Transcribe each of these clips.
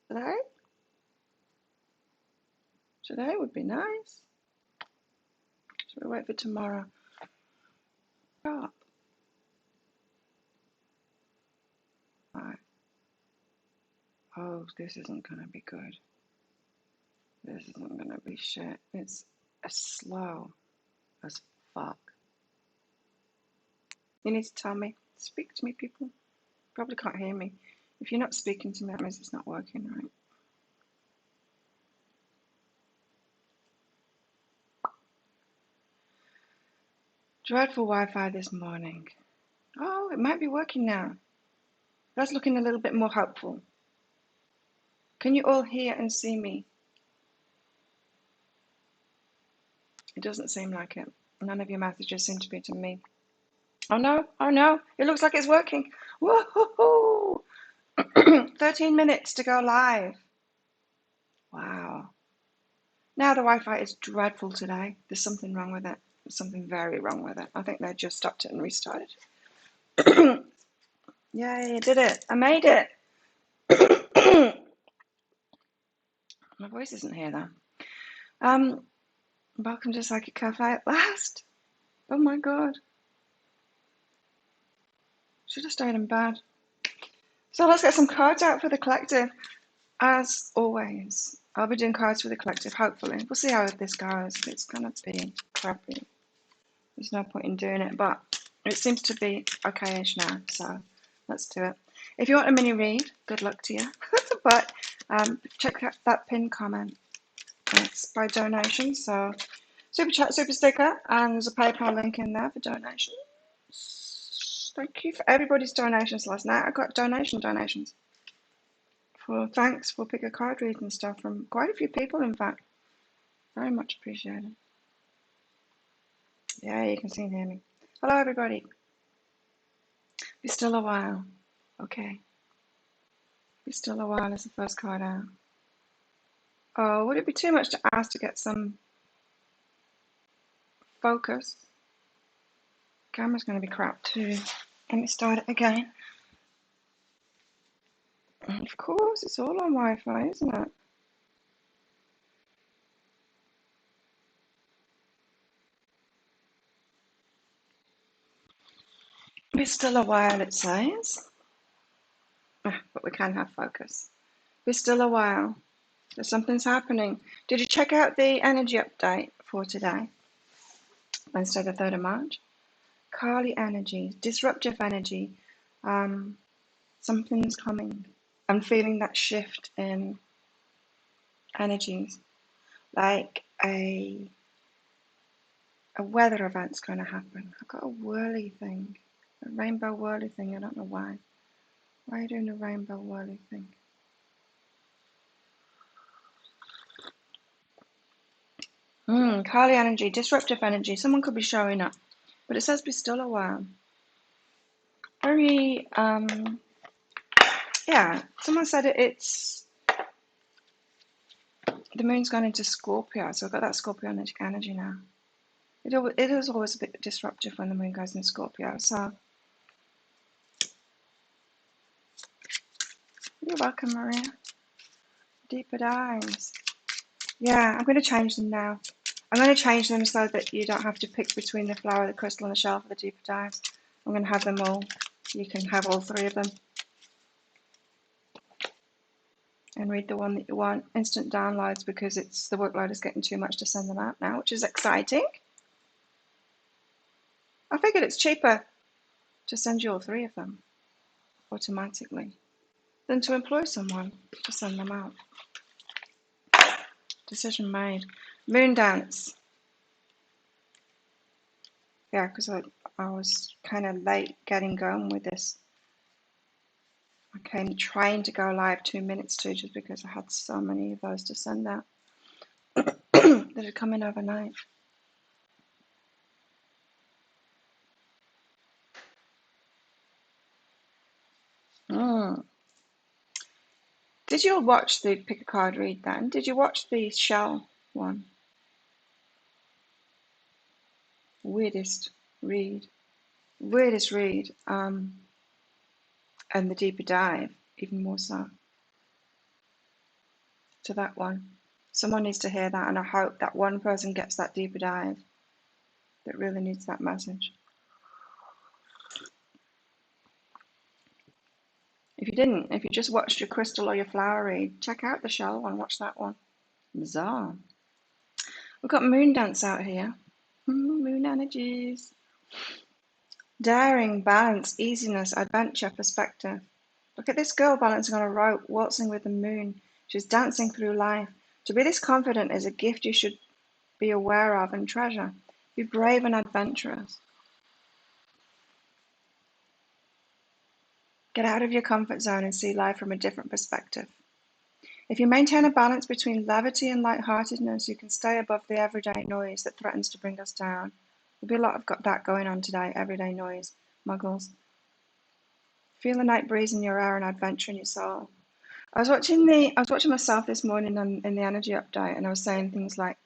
today. Today would be nice. Should we wait for tomorrow? Stop. Right. Oh, this isn't going to be good. This isn't going to be shit. It's as slow as fuck. You need to tell me. Speak to me, people. Probably can't hear me. If you're not speaking to me, that means it's not working right. Dreadful Wi-Fi this morning. Oh, it might be working now. That's looking a little bit more hopeful. Can you all hear and see me? It doesn't seem like it. None of your messages seem to be to me. Oh no, oh no, it looks like it's working. Woohoo! 13 minutes to go live. Wow. Now the Wi-Fi is dreadful today. There's something wrong with it. There's something very wrong with it. I think they just stopped it and restarted. Yay, I did it. I made it. My voice isn't here though. Welcome to Psychic Cafe at last. Oh my god. Should have stayed in bed. So let's get some cards out for the collective. As always, I'll be doing cards for the collective, hopefully. We'll see how this goes. It's going to be crappy. There's no point in doing it, but it seems to be okay-ish now, so let's do it. If you want a mini read, good luck to you. But check out that pinned comment. It's by donation, so super chat, super sticker, and there's a PayPal link in there for donations. Thank you for everybody's donations last night. I got donations. Thanks for pick a card read and stuff from quite a few people, in fact. Very much appreciated. Yeah, you can see and hear me. Hello, everybody. Be still a while. Okay. Be still a while is the first card out. Oh, would it be too much to ask to get some focus? Camera's going to be crap too. Let me start it again. And of course, it's all on Wi-Fi, isn't it? Be still a while, it says. But we can have focus. Be still a while. Something's happening. Did you check out the energy update for today? Wednesday the 3rd of March. Kali energy, disruptive energy. Something's coming. I'm feeling that shift in energies. Like a weather event's going to happen. I've got a whirly thing. A rainbow whirly thing. I don't know why. Why are you doing a rainbow whirly thing? Kali energy, disruptive energy. Someone could be showing up. But it says be still a while. Very, yeah. Someone said it's the moon's gone into Scorpio, so I've got that Scorpio energy now. It is always a bit disruptive when the moon goes in Scorpio, so you're welcome, Maria. Deeper dives. Yeah, I'm going to change them now. I'm going to change them so that you don't have to pick between the flower, the crystal, and the shell for the deeper dives. I'm going to have them all. You can have all three of them. And read the one that you want. Instant downloads, because the workload is getting too much to send them out now, which is exciting. I figured it's cheaper to send you all three of them automatically than to employ someone to send them out. Decision made. Moon dance. Yeah, because I was kind of late getting going with this. I came trying to go live 2 minutes to, just because I had so many of those to send out that had come in overnight. Did you all watch the pick a card read then? Did you watch the shell one? Weirdest read. And the deeper dive, even more so. to that one. Someone needs to hear that, and I hope that one person gets that deeper dive that really needs that message. If you didn't, if you just watched your crystal or your flower read, check out the shell one, watch that one. Bizarre. We've got moon dance out here. Moon energies. Daring, balance, easiness, adventure, perspective. Look at this girl balancing on a rope, waltzing with the moon. She's dancing through life. To be this confident is a gift you should be aware of and treasure. Be brave and adventurous. Get out of your comfort zone and see life from a different perspective. If you maintain a balance between levity and lightheartedness, you can stay above the everyday noise that threatens to bring us down. There'll be a lot of that going on today, everyday noise, muggles. Feel the night breeze in your air and adventure in your soul. I was watching myself this morning in the energy update, and I was saying things like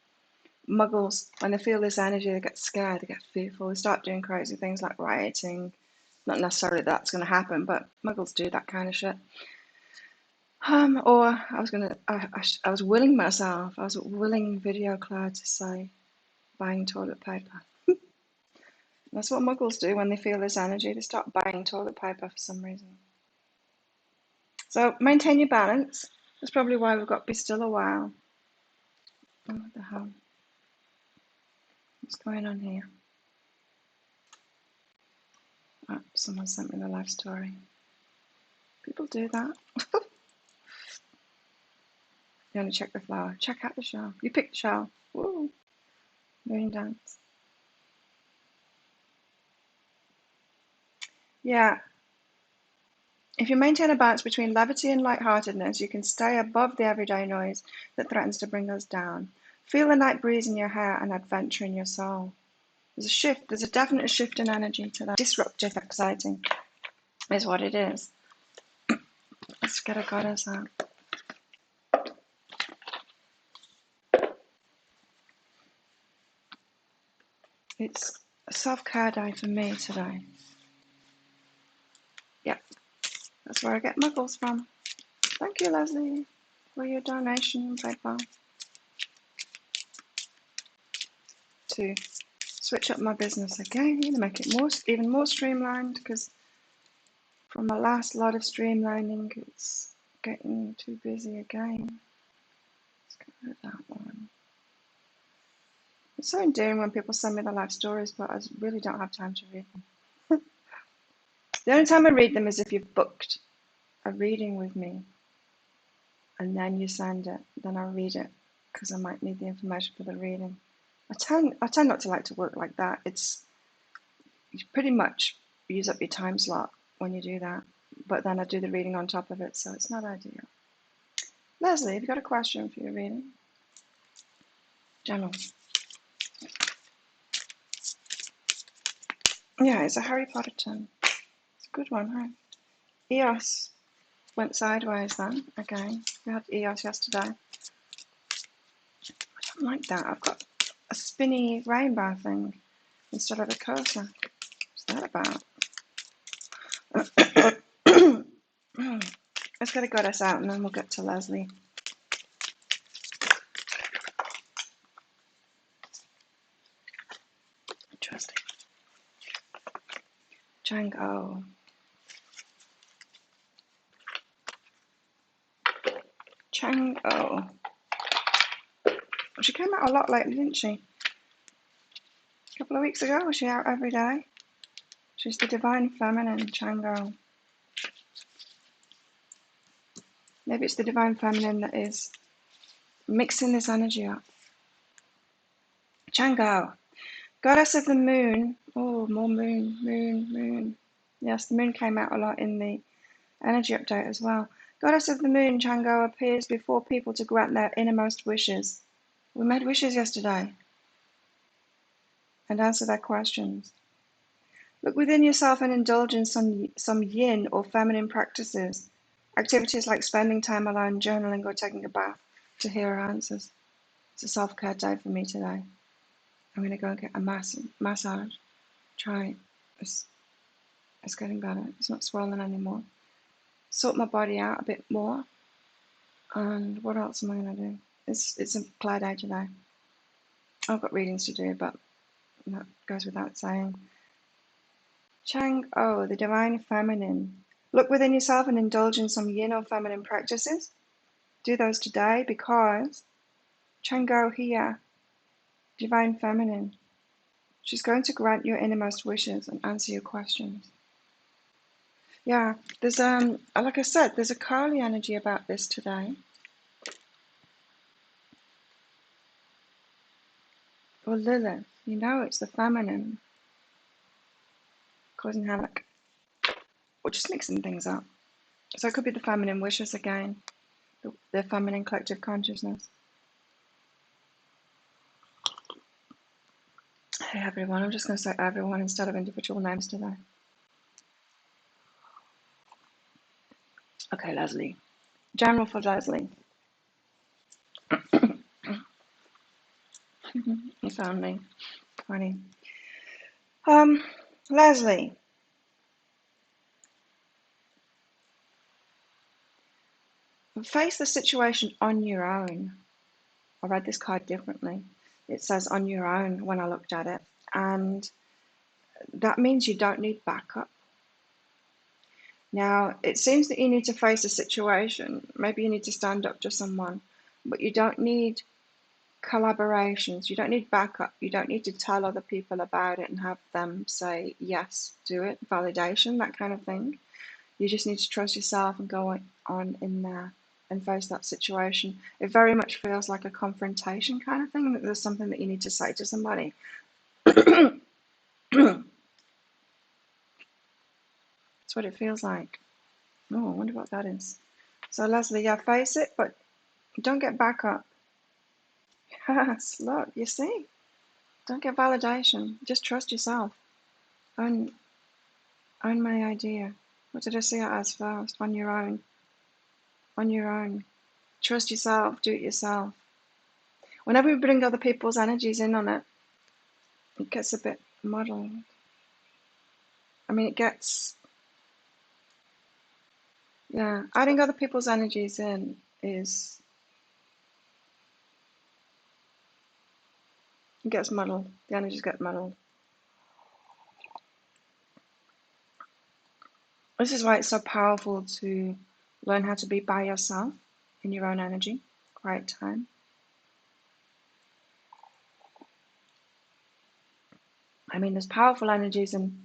muggles, when they feel this energy, they get scared, they get fearful, they start doing crazy things like rioting. Not necessarily that's going to happen, but muggles do that kind of shit. Or I was willing myself, I was willing Video Cloud to say buying toilet paper. That's what muggles do when they feel this energy, they start buying toilet paper for some reason. So maintain your balance. That's probably why we've got to be still a while. Oh, what the hell? What's going on here? Oh, someone sent me the life story. People do that. You want to check the flower. Check out the shell. You picked the shell. Woo! Moon dance. Yeah. If you maintain a balance between levity and lightheartedness, you can stay above the everyday noise that threatens to bring us down. Feel the night breeze in your hair and adventure in your soul. There's a shift. There's a definite shift in energy to that. Disruptive, exciting is what it is. Let's get a goddess out. It's a self-care day for me today. Yep, that's where I get muggles from. Thank you, Leslie, for your donation, PayPal. To switch up my business again, to make it even more streamlined, because from my last lot of streamlining, it's getting too busy again. Let's get rid of that one. It's so endearing when people send me their life stories, but I really don't have time to read them. The only time I read them is if you've booked a reading with me and then you send it, then I'll read it because I might need the information for the reading. I tend not to like to work like that. You pretty much use up your time slot when you do that, but then I do the reading on top of it, so it's not ideal. Leslie, have you got a question for your reading? General. Yeah, it's a Harry Potter turn. It's a good one, huh? Eos went sideways then, again. We had Eos yesterday. I don't like that. I've got a spinny rainbow thing instead of a cursor. What's that about? Let's get a goddess out and then we'll get to Leslie. Interesting. Django. Django. She came out a lot lately, didn't she? A couple of weeks ago, was she out every day? She's the divine feminine, Django. Maybe it's the divine feminine that is mixing this energy up. Django. Goddess of the moon. Oh, more moon, moon, moon. Yes, the moon came out a lot in the energy update as well. Goddess of the moon, Django appears before people to grant their innermost wishes. We made wishes yesterday and answer their questions. Look within yourself and indulge in some yin or feminine practices. Activities like spending time alone, journaling, or taking a bath to hear our answers. It's a self-care day for me today. I'm going to go and get a massage. Try it. It's getting better. It's not swollen anymore. Sort my body out a bit more. And what else am I going to do? It's a clear day today. I've got readings to do, but that goes without saying. Chang O, the divine feminine. Look within yourself and indulge in some yin or feminine practices. Do those today because Chang O here, divine feminine. She's going to grant your innermost wishes and answer your questions. Yeah, there's like I said, there's a Kali energy about this today. Or Lilith, you know it's the feminine causing havoc. Or just mixing things up. So it could be the feminine wishes again, the feminine collective consciousness. Hey everyone, I'm just going to say everyone instead of individual names today. Okay, Leslie. General for Leslie. You found me. Funny. Leslie. Face the situation on your own. I read this card differently. It says on your own when I looked at it. And that means you don't need backup. Now, it seems that you need to face a situation. Maybe you need to stand up to someone, but you don't need collaborations. You don't need backup. You don't need to tell other people about it and have them say, yes, do it, validation, that kind of thing. You just need to trust yourself and go on in there and face that situation. It very much feels like a confrontation kind of thing, that there's something that you need to say to somebody. That's what it feels like. Oh, I wonder what that is. So Leslie, yeah, face it, but don't get back up. Yes, look, you see? Don't get validation. Just trust yourself. Own my idea. What did I say it as first? On your own. On your own. Trust yourself. Do it yourself. Whenever we bring other people's energies in on it, it gets a bit muddled. I mean, yeah, adding other people's energies in it gets muddled. The energies get muddled. This is why it's so powerful to learn how to be by yourself in your own energy, quiet time. I mean, there's powerful energies in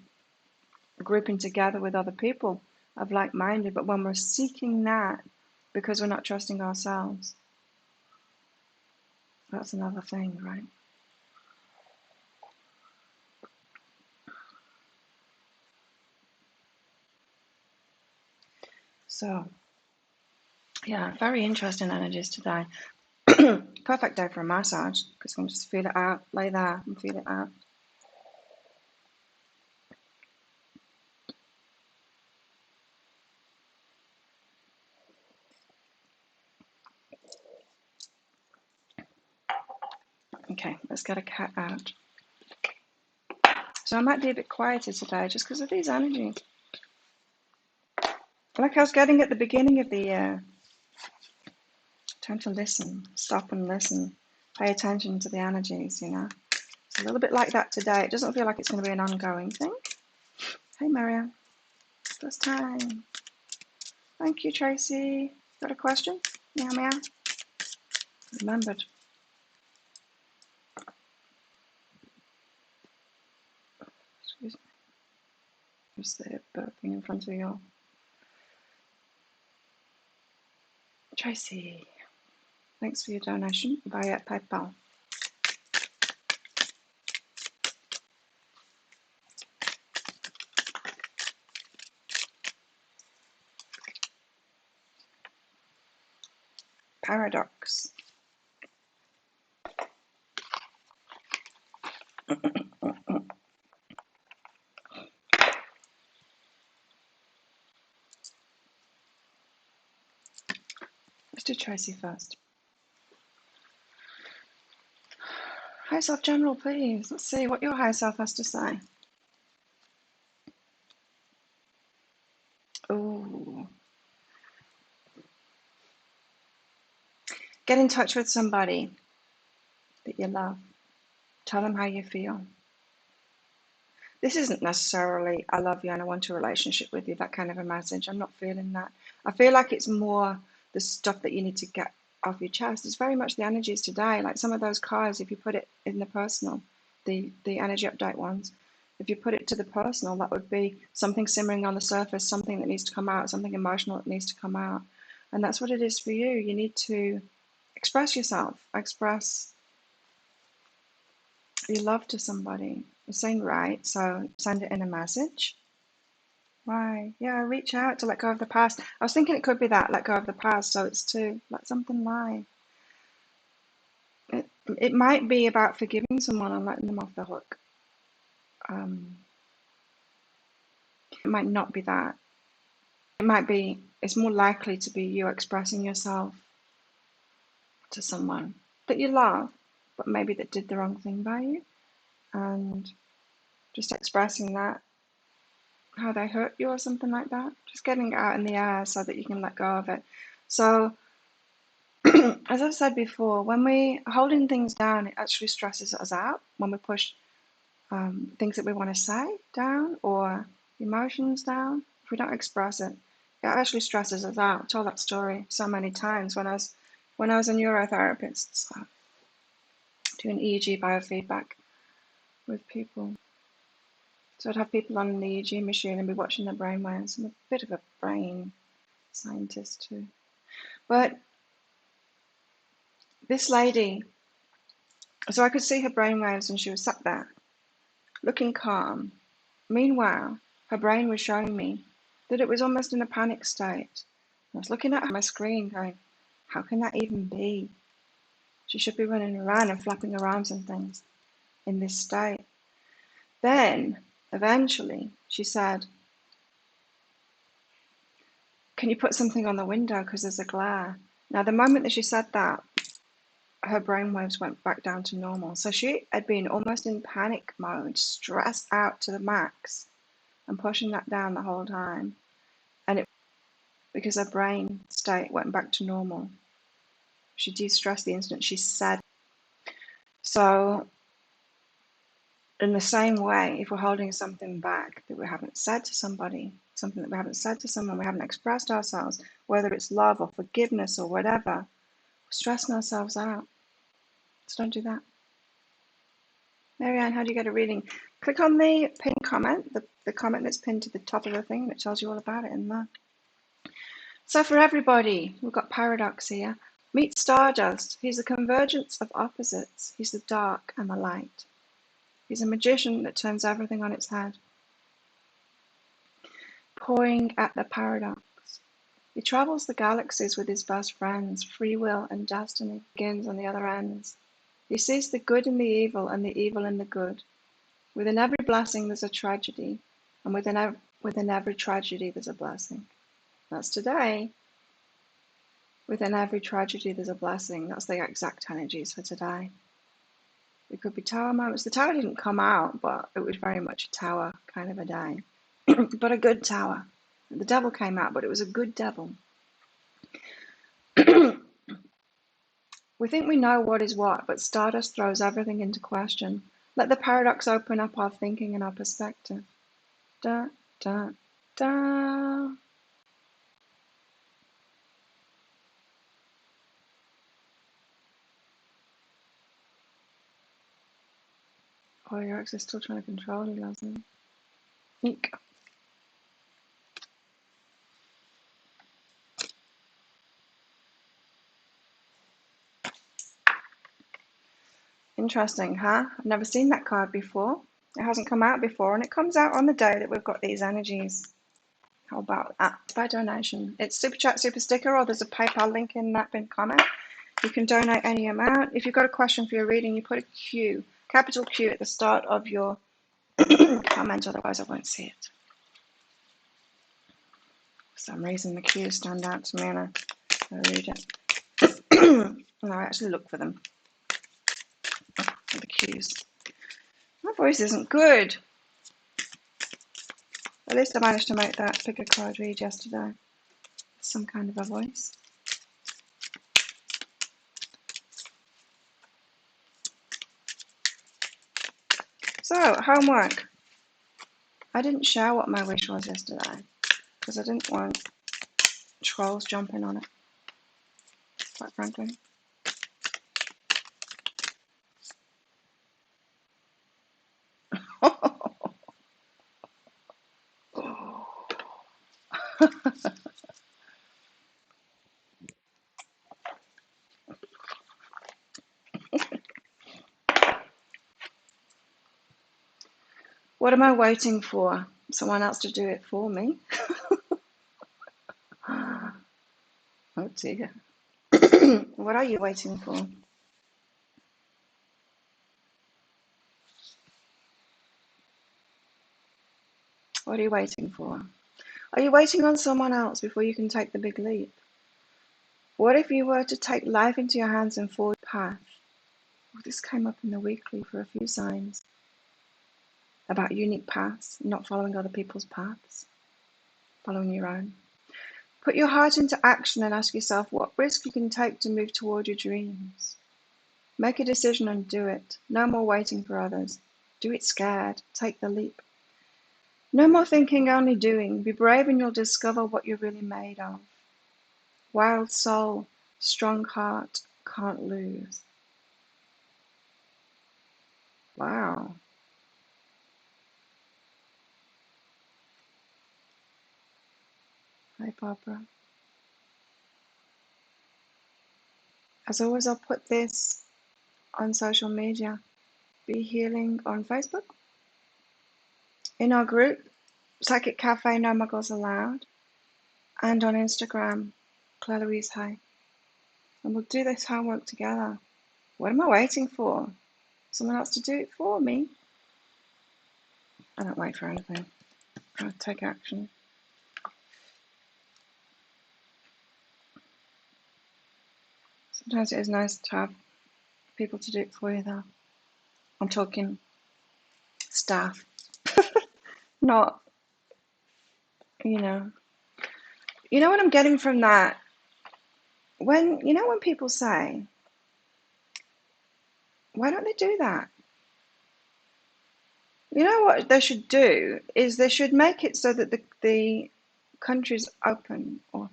grouping together with other people of like-minded, but when we're seeking that because we're not trusting ourselves, that's another thing, right? So, yeah, very interesting energies today. Perfect day for a massage because I can just feel it out, lay there and feel it out. Okay, let's get a cat out. So I might be a bit quieter today just because of these energies. Like I was getting at the beginning of the year, time to listen, stop and listen, pay attention to the energies, you know. It's a little bit like that today. It doesn't feel like it's going to be an ongoing thing. Hey, Maria. First time. Thank you, Tracy. Got a question? Meow, meow. Remembered. Excuse me. Just there burping in front of you all. Tracy. Thanks for your donation via PayPal. Paradox. Let's do Tracy first. High Self General, please. Let's see what your high self has to say. Ooh. Get in touch with somebody that you love. Tell them how you feel. This isn't necessarily, I love you and I want a relationship with you, that kind of a message. I'm not feeling that. I feel like it's more the stuff that you need to get off your chest. It's very much the energies today. Like some of those cards, if you put it in the personal, the energy update ones, if you put it to the personal, that would be something simmering on the surface, something that needs to come out, something emotional that needs to come out. And that's what it is for you. You need to express yourself, express your love to somebody. You're saying right, so send it in a message. Right, yeah, reach out to let go of the past. I was thinking it could be that, let go of the past, so it's to let something lie. It might be about forgiving someone and letting them off the hook. It might not be that. It might be, it's more likely to be you expressing yourself to someone that you love, but maybe that did the wrong thing by you, and just expressing that, how they hurt you or something like that. Just getting it out in the air so that you can let go of it. So, as I've said before, when we are holding things down, it actually stresses us out. When we push things that we want to say down or emotions down, if we don't express it, it actually stresses us out. I've told that story so many times when I was a neurotherapist, so doing EEG biofeedback with people. So I'd have people on the EEG machine and be watching their brainwaves. I'm a bit of a brain scientist too. But this lady, so I could see her brainwaves and she was sat there, looking calm. Meanwhile, her brain was showing me that it was almost in a panic state. I was looking at my screen going, how can that even be? She should be running around and flapping her arms and things in this state. Then, eventually, she said, can you put something on the window because there's a glare? Now, the moment that she said that, her brainwaves went back down to normal. So she had been almost in panic mode, stressed out to the max, and pushing that down the whole time. And it, because her brain state went back to normal, she de-stressed the instant she said. So, in the same way, if we're holding something back that we haven't said to somebody, something that we haven't said to someone, we haven't expressed ourselves, whether it's love or forgiveness or whatever, we're stressing ourselves out. So don't do that. Marianne, how do you get a reading? Click on the pinned comment, the comment that's pinned to the top of the thing, and it tells you all about it in there. So for everybody, we've got Paradox here. Meet Stardust. He's a convergence of opposites. He's the dark and the light. He's a magician that turns everything on its head. Pawing at the paradox. He travels the galaxies with his best friends. Free will and destiny begins on the other ends. He sees the good in the evil and the evil in the good. Within every blessing there's a tragedy, and within every tragedy there's a blessing. That's today. Within every tragedy there's a blessing. That's the exact energies for today. It could be tower moments. The tower didn't come out, but it was very much a tower kind of a day. But a good tower. The devil came out, but it was a good devil. We think we know what is what, but Stardust throws everything into question. Let the paradox open up our thinking and our perspective. Da, da, da. Oh, your ex is still trying to control you, Llewllyn. Eek. Interesting, huh? I've never seen that card before. It hasn't come out before, and it comes out on the day that we've got these energies. How about that? By donation. It's Super Chat, Super Sticker, or there's a PayPal link in that pinned comment. You can donate any amount. If you've got a question for your reading, you put a Q, capital Q, at the start of your comment, otherwise I won't see it. For some reason, the Q's stand out to me and I read it. No, I actually look for them. For the Q's. My voice isn't good. At least I managed to make that pick a card read yesterday. Some kind of a voice. So, homework. I didn't share what my wish was yesterday because I didn't want trolls jumping on it, quite frankly. What am I waiting for? Someone else to do it for me? Oh dear. What are you waiting for? What are you waiting for? Are you waiting on someone else before you can take the big leap? What if you were to take life into your hands and forge a path? Oh, this came up in the weekly for a few signs about unique paths, not following other people's paths, following your own. Put your heart into action and ask yourself what risk you can take to move toward your dreams. Make a decision and do it. No more waiting for others. Do it scared. Take the leap. No more thinking, only doing. Be brave and you'll discover what you're really made of. Wild soul, strong heart, can't lose. Wow. Hi, Barbara. As always, I'll put this on social media. Be Healing on Facebook. In our group, Psychic Cafe, No Muggles Allowed. And on Instagram, Claire Louise Hay. And we'll do this homework together. What am I waiting for? Someone else to do it for me? I don't wait for anything. I take action. Sometimes it is nice to have people to do it for you, though. I'm talking staff, not, you know. You know what I'm getting from that? When people say, why don't they do that? You know what they should do is they should make it so that the country's open, or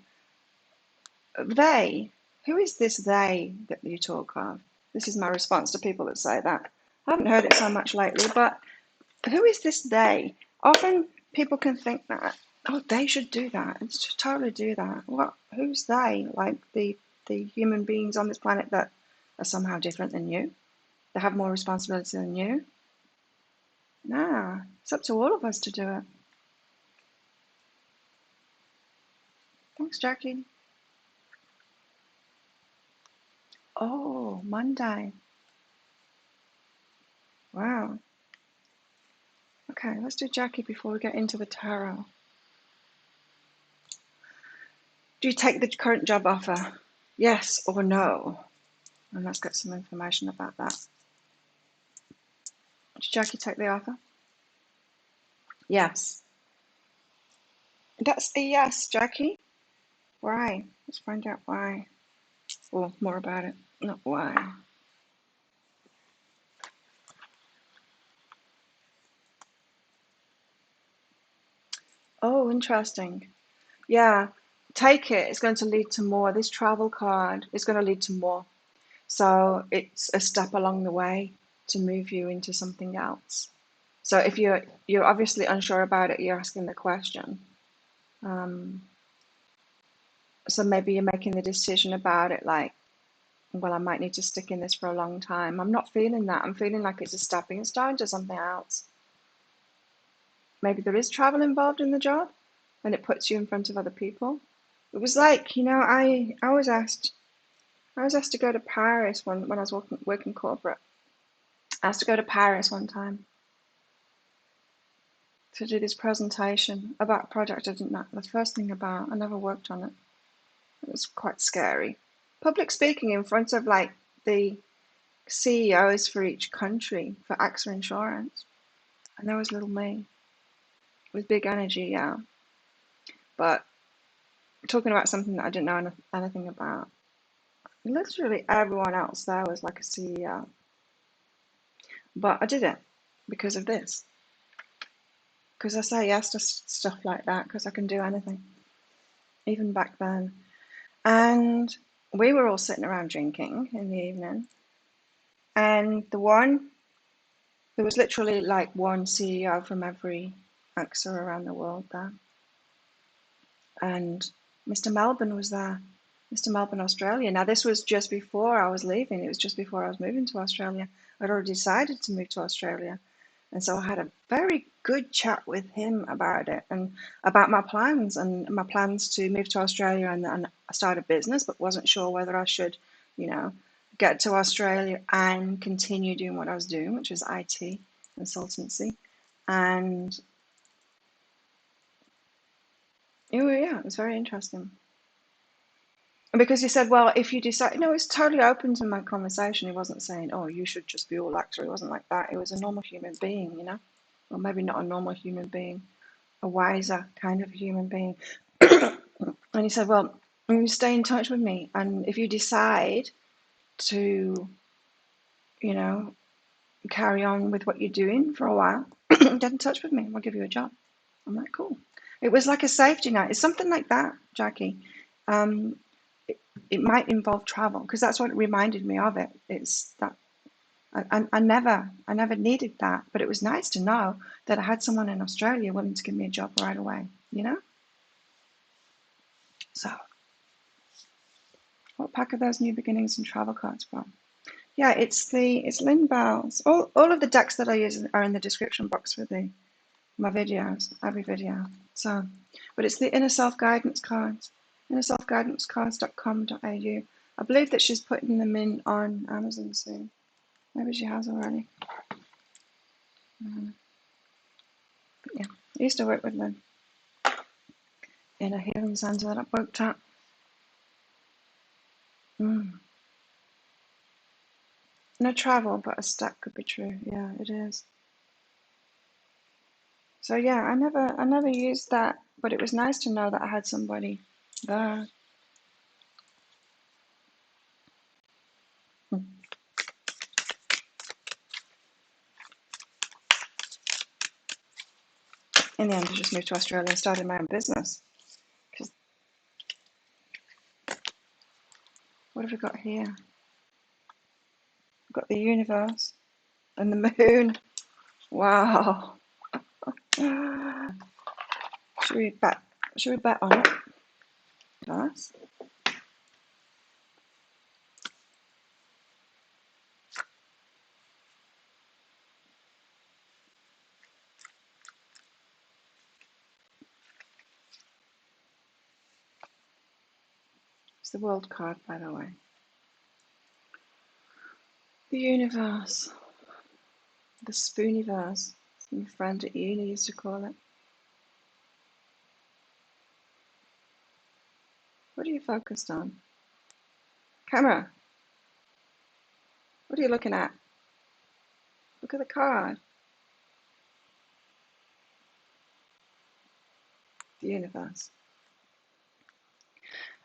they. Who is this they that you talk of? This is my response to people that say that. I haven't heard it so much lately, but who is this they? Often people can think that, oh, they should do that. They should totally do that. What? Who's they? Like the human beings on this planet that are somehow different than you? They have more responsibility than you? Nah, it's up to all of us to do it. Thanks, Jackie. Oh, Monday. Wow. Okay, let's do Jackie before we get into the tarot. Do you take the current job offer? Yes or no? And let's get some information about that. Did Jackie take the offer? Yes. That's a yes, Jackie. Why? Let's find out why. Or more about it. Not why. Oh, interesting. Yeah, take it. It's going to lead to more. This travel card is going to lead to more. So it's a step along the way to move you into something else. So if you're obviously unsure about it, you're asking the question. So maybe you're making the decision about it like, well, I might need to stick in this for a long time. I'm not feeling that. I'm feeling like it's a stepping stone to something else. Maybe there is travel involved in the job and it puts you in front of other people. It was like, I was asked to go to Paris when I was working corporate. I asked to go to Paris one time to do this presentation about a project I didn't know the first thing about. I never worked on it. It was quite scary. Public speaking in front of like the CEOs for each country for AXA Insurance. And there was little me with big energy, yeah. But talking about something that I didn't know anything about. Literally everyone else there was like a CEO. But I did it. because of this. Because I say yes to stuff like that because I can do anything, even back then. And we were all sitting around drinking in the evening. And there was literally like one CEO from every AXA around the world there. And Mr. Melbourne was there, Mr. Melbourne, Australia. Now, this was just before I was leaving. It was just before I was moving to Australia. I'd already decided to move to Australia. And so I had a very good chat with him about it and about my plans to move to Australia and start a business, but wasn't sure whether I should, you know, get to Australia and continue doing what I was doing, which was IT consultancy. And yeah, it was very interesting. Because he said, well, if you decide, no, it's totally open to my conversation. He wasn't saying, oh, you should just be all AXA. It wasn't like that. It was a normal human being, you know, or maybe not a normal human being, a wiser kind of human being. And he said, well, you stay in touch with me. And if you decide to, you know, carry on with what you're doing for a while, get in touch with me. I'll give you a job. I'm like, cool. It was like a safety net. It's something like that, Jackie. Um, it might involve travel because that's what it reminded me of it. It's that I never needed that, but it was nice to know that I had someone in Australia willing to give me a job right away, you know? So, what pack are those new beginnings and travel cards from? Yeah, it's Lynn Bell's. All of the decks that I use are in the description box for my videos, every video. So, but it's the Inner Self Guidance cards, innerselfguidancecards.com.au. I believe that she's putting them in on Amazon soon. Maybe she has already. But yeah, I used to work with them in a healing centre that I worked at. No travel, but a stack could be true. Yeah, it is. So yeah, I never used that, but it was nice to know that I had somebody there. In the end, I just moved to Australia and started my own business. Because what have we got here? We've got the universe and the moon. Wow. Should we bet? Should we bet on it? Nice. It's the world card, by the way. The universe. The spooniverse. My friend at uni used to call it. What are you focused on? Camera. What are you looking at? Look at the card. The universe.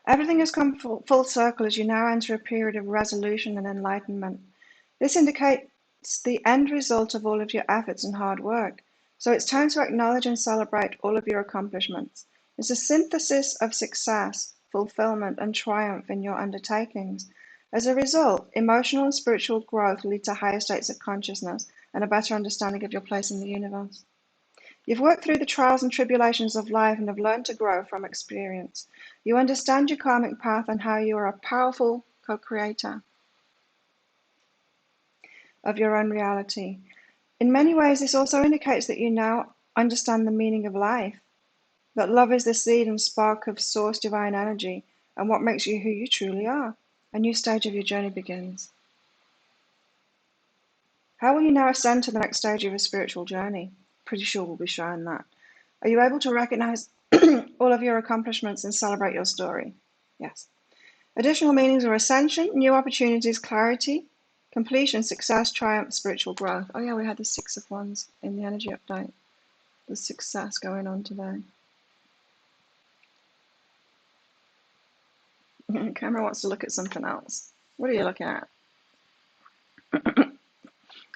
Everything has come full circle as you now enter a period of resolution and enlightenment. This indicates the end result of all of your efforts and hard work. So it's time to acknowledge and celebrate all of your accomplishments. It's a synthesis of success, fulfillment, and triumph in your undertakings. As a result, emotional and spiritual growth lead to higher states of consciousness and a better understanding of your place in the universe. You've worked through the trials and tribulations of life and have learned to grow from experience. You understand your karmic path and how you are a powerful co-creator of your own reality. In many ways, this also indicates that you now understand the meaning of life, that love is the seed and spark of source divine energy and what makes you who you truly are. A new stage of your journey begins. How will you now ascend to the next stage of your spiritual journey? Pretty sure we'll be showing that. Are you able to recognize all of your accomplishments and celebrate your story? Yes. Additional meanings are ascension, new opportunities, clarity, completion, success, triumph, spiritual growth. Oh yeah, we had the 6 of Wands in the energy update. The success going on today. Camera wants to look at something else. What are you looking at?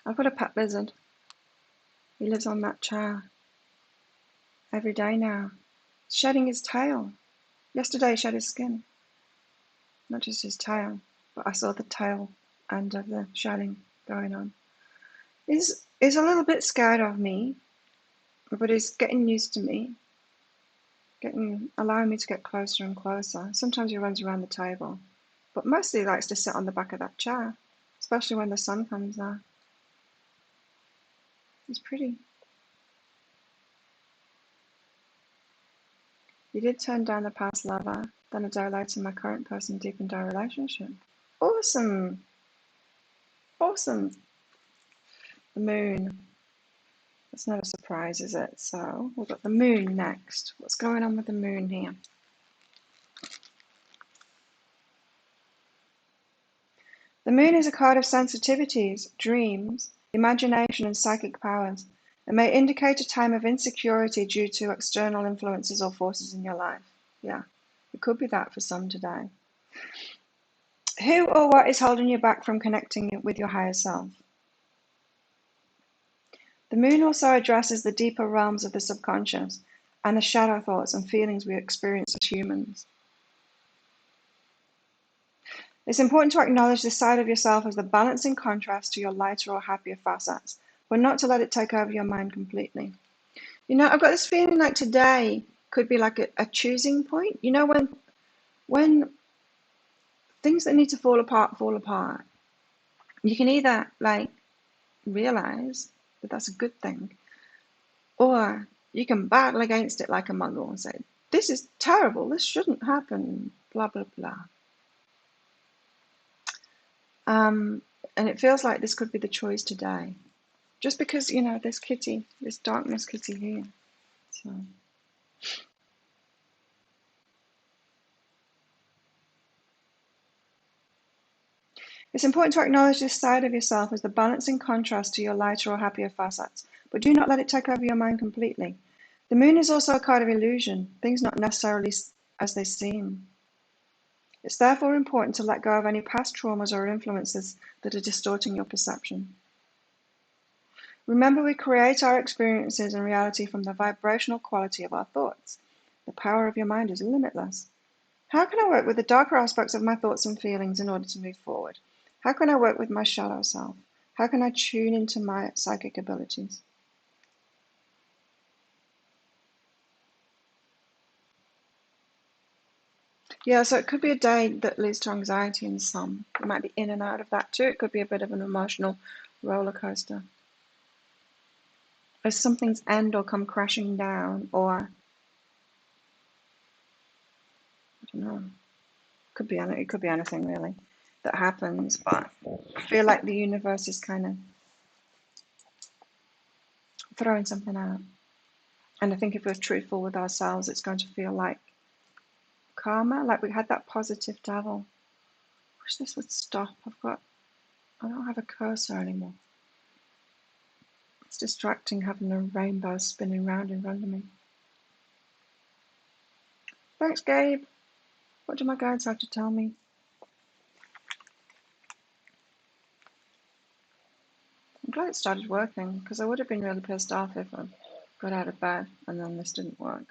I've got a pet lizard. He lives on that chair every day now, shedding his tail. Yesterday he shed his skin, not just his tail, but I saw the tail end of the shedding going on. He's a little bit scared of me, but he's getting used to me, allowing me to get closer and closer. Sometimes he runs around the table, but mostly he likes to sit on the back of that chair, especially when the sun comes there. He's pretty. You did turn down the past lover, then a day later my current person deepened our relationship. Awesome. Awesome. The moon. That's not a surprise, is it? So we've got the moon next. What's going on with the moon here? The moon is a card of sensitivities, dreams, imagination, and psychic powers. It may indicate a time of insecurity due to external influences or forces in your life. Yeah, it could be that for some today. Who or what is holding you back from connecting with your higher self? The moon also addresses the deeper realms of the subconscious and the shadow thoughts and feelings we experience as humans. It's important to acknowledge this side of yourself as the balancing contrast to your lighter or happier facets, but not to let it take over your mind completely. You know, I've got this feeling like today could be like a choosing point. You know, when things that need to fall apart, you can either like realize that that's a good thing, or you can battle against it like a Mongol and say, this is terrible, this shouldn't happen, blah, blah, blah. And it feels like this could be the choice today. Just because, you know, this kitty, this darkness kitty here. So it's important to acknowledge this side of yourself as the balancing contrast to your lighter or happier facets, but do not let it take over your mind completely. The moon is also a card of illusion, things not necessarily as they seem. It's therefore important to let go of any past traumas or influences that are distorting your perception. Remember, we create our experiences and reality from the vibrational quality of our thoughts. The power of your mind is limitless. How can I work with the darker aspects of my thoughts and feelings in order to move forward? How can I work with my shadow self? How can I tune into my psychic abilities? Yeah, so it could be a day that leads to anxiety in some. You might be in and out of that too. It could be a bit of an emotional roller coaster. As something's end or come crashing down, or I don't know, it could be anything really that happens, but I feel like the universe is kind of throwing something out. And I think if we're truthful with ourselves, it's going to feel like karma, like we had that positive devil. I wish this would stop. I don't have a cursor anymore. It's distracting having a rainbow spinning round in front of me. Thanks, Gabe. What do my guides have to tell me? I'm glad it started working, because I would have been really pissed off if I got out of bed and then this didn't work.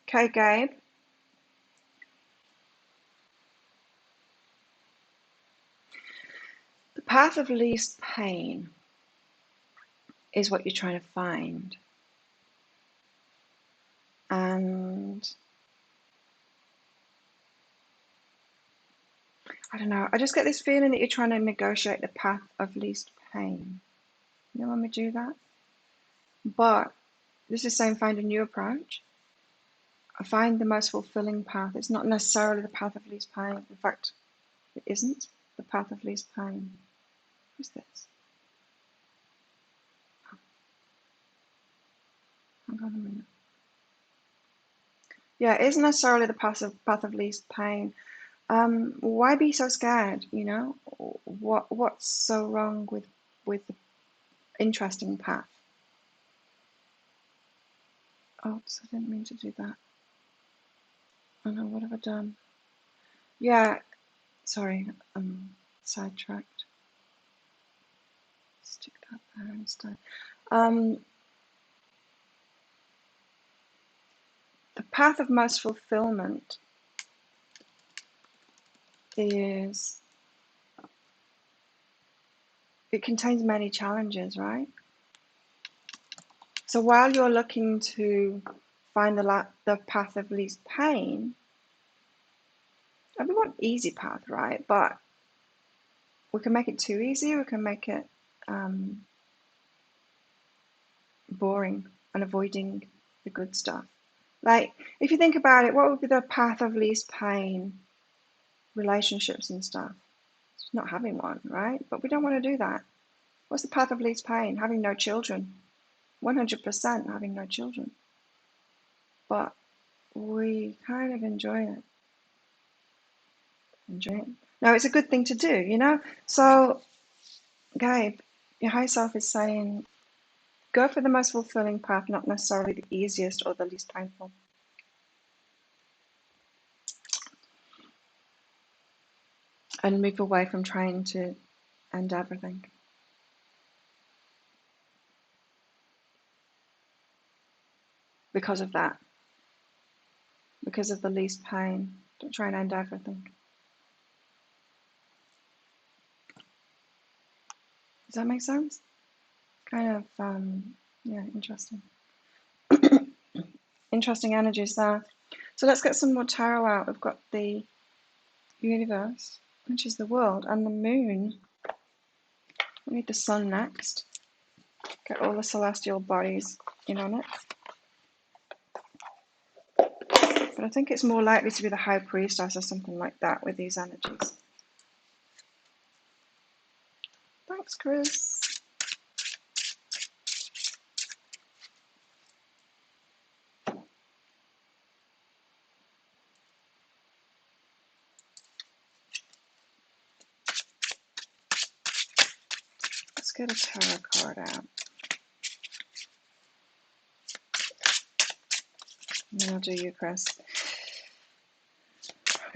Okay, Gabe. The path of least pain is what you're trying to find. And I don't know, I just get this feeling that you're trying to negotiate the path of least pain. You know when we do that? But this is saying find a new approach. Find the most fulfilling path. It's not necessarily the path of least pain. In fact, it isn't the path of least pain. Who's this? Oh, hang on a minute. Yeah, it isn't necessarily the path of least pain. Why be so scared? You know, what's so wrong with the interesting path? Oops, I didn't mean to do that. Oh no, what have I done? Yeah, sorry. sidetracked. Stick that there instead. The path of most fulfillment is, it contains many challenges, right? So while you're looking to find the path of least pain, and we want easy path, right? But we can make it too easy, we can make it boring and avoiding the good stuff. Like, if you think about it, what would be the path of least pain? Relationships and stuff. It's not having one, right? But we don't want to do that. What's the path of least pain? Having no children. 100% having no children. But we kind of enjoy it. No, it's a good thing to do, you know? So, Gabe, your high self is saying, go for the most fulfilling path, not necessarily the easiest or the least painful. And move away from trying to end everything. Because of that. Because of the least pain. Don't try and end everything. Does that make sense? Kind of, yeah, interesting. Interesting energies there. So let's get some more tarot out. We've got the universe, which is the world, and the moon. We need the sun next. Get all the celestial bodies in on it. But I think it's more likely to be the high priestess or something like that with these energies. Thanks, Chris. Let's get a tarot card out. And then I'll do you, Chris.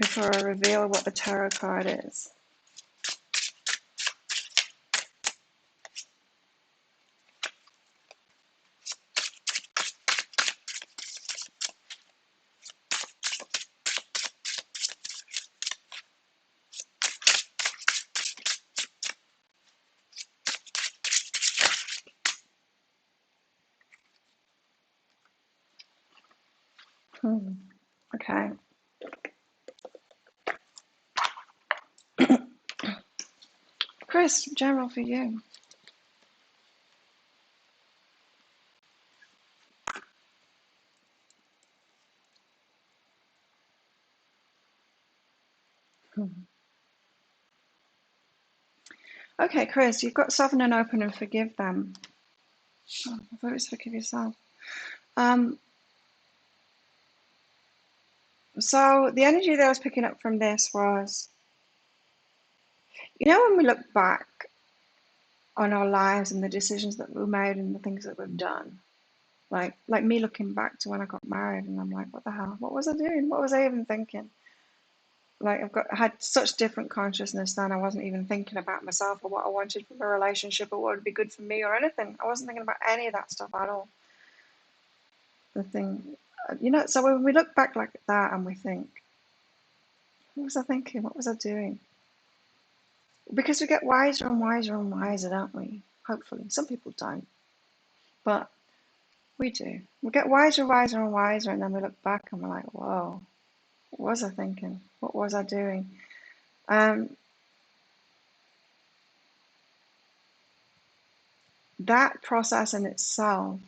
Before I reveal what the tarot card is. Okay. Chris, general for you. Okay, Chris, you've got soften and open and forgive them. Oh, I thought it was forgive yourself. So the energy that I was picking up from this was, you know, when we look back on our lives and the decisions that we made and the things that we've done, like me looking back to when I got married, and I'm like, what the hell? What was I doing? What was I even thinking? Like, I had such different consciousness then. I wasn't even thinking about myself or what I wanted from a relationship or what would be good for me or anything. I wasn't thinking about any of that stuff at all. The thing, you know, so when we look back like that and we think, what was I thinking? What was I doing? Because we get wiser and wiser and wiser, don't we? Hopefully. Some people don't. But we do. We get wiser, wiser and wiser, and then we look back and we're like, whoa, what was I thinking? What was I doing? That process in itself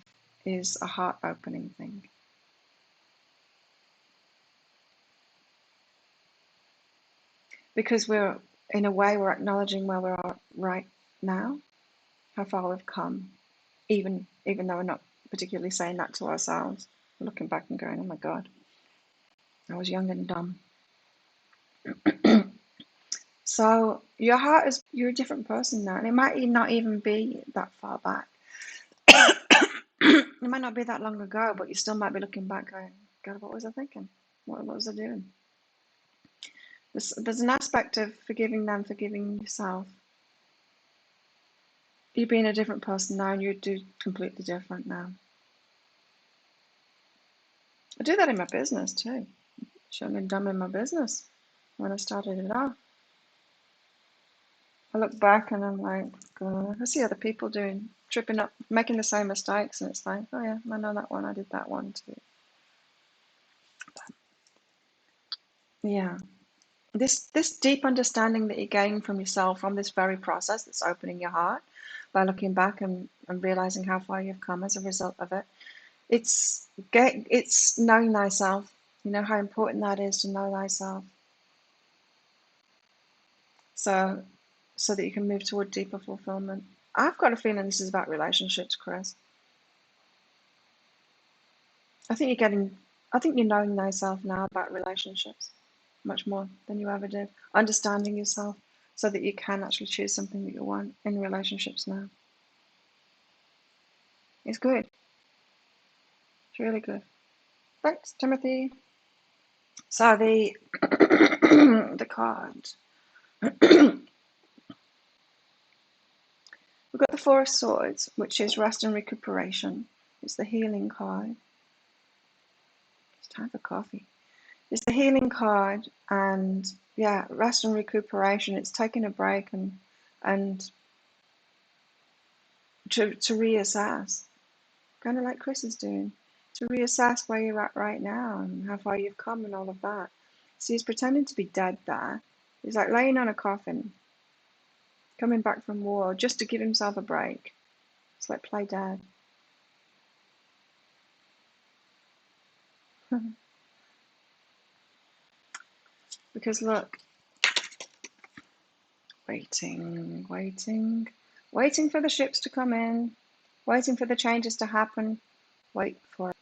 is a heart-opening thing. Because we're, in a way, we're acknowledging where we are right now, how far we've come, even though we're not particularly saying that to ourselves. We're looking back and going, oh my God, I was young and dumb. So your heart is, you're a different person now, and it might not even be that far back. It might not be that long ago, but you still might be looking back going, God, what was I thinking? What was I doing? There's an aspect of forgiving them, forgiving yourself. You're being a different person now, and you do completely different now. I do that in my business too. Shouldn't have done in my business when I started it off. I look back and I'm like, God, I see other people tripping up, making the same mistakes, and it's like, oh yeah, I know that one, I did that one too. Yeah. This deep understanding that you gain from yourself from this very process that's opening your heart by looking back and realizing how far you've come as a result of it. It's knowing thyself. You know how important that is to know thyself. So that you can move toward deeper fulfillment. I've got a feeling this is about relationships, Chris. I think you're knowing thyself now about relationships much more than you ever did. Understanding yourself so that you can actually choose something that you want in relationships now. It's good. It's really good. Thanks, Timothy. So the the card. We've got the Four of Swords, which is rest and recuperation. It's the healing card. It's time for coffee. It's the healing card, and yeah, rest and recuperation. It's taking a break and to reassess, kind of like Chris is doing, to reassess where you're at right now and how far you've come and all of that. So he's pretending to be dead there. He's like laying on a coffin, coming back from war, just to give himself a break. It's like play dead. Because look, waiting for the ships to come in, waiting for the changes to happen, wait for it.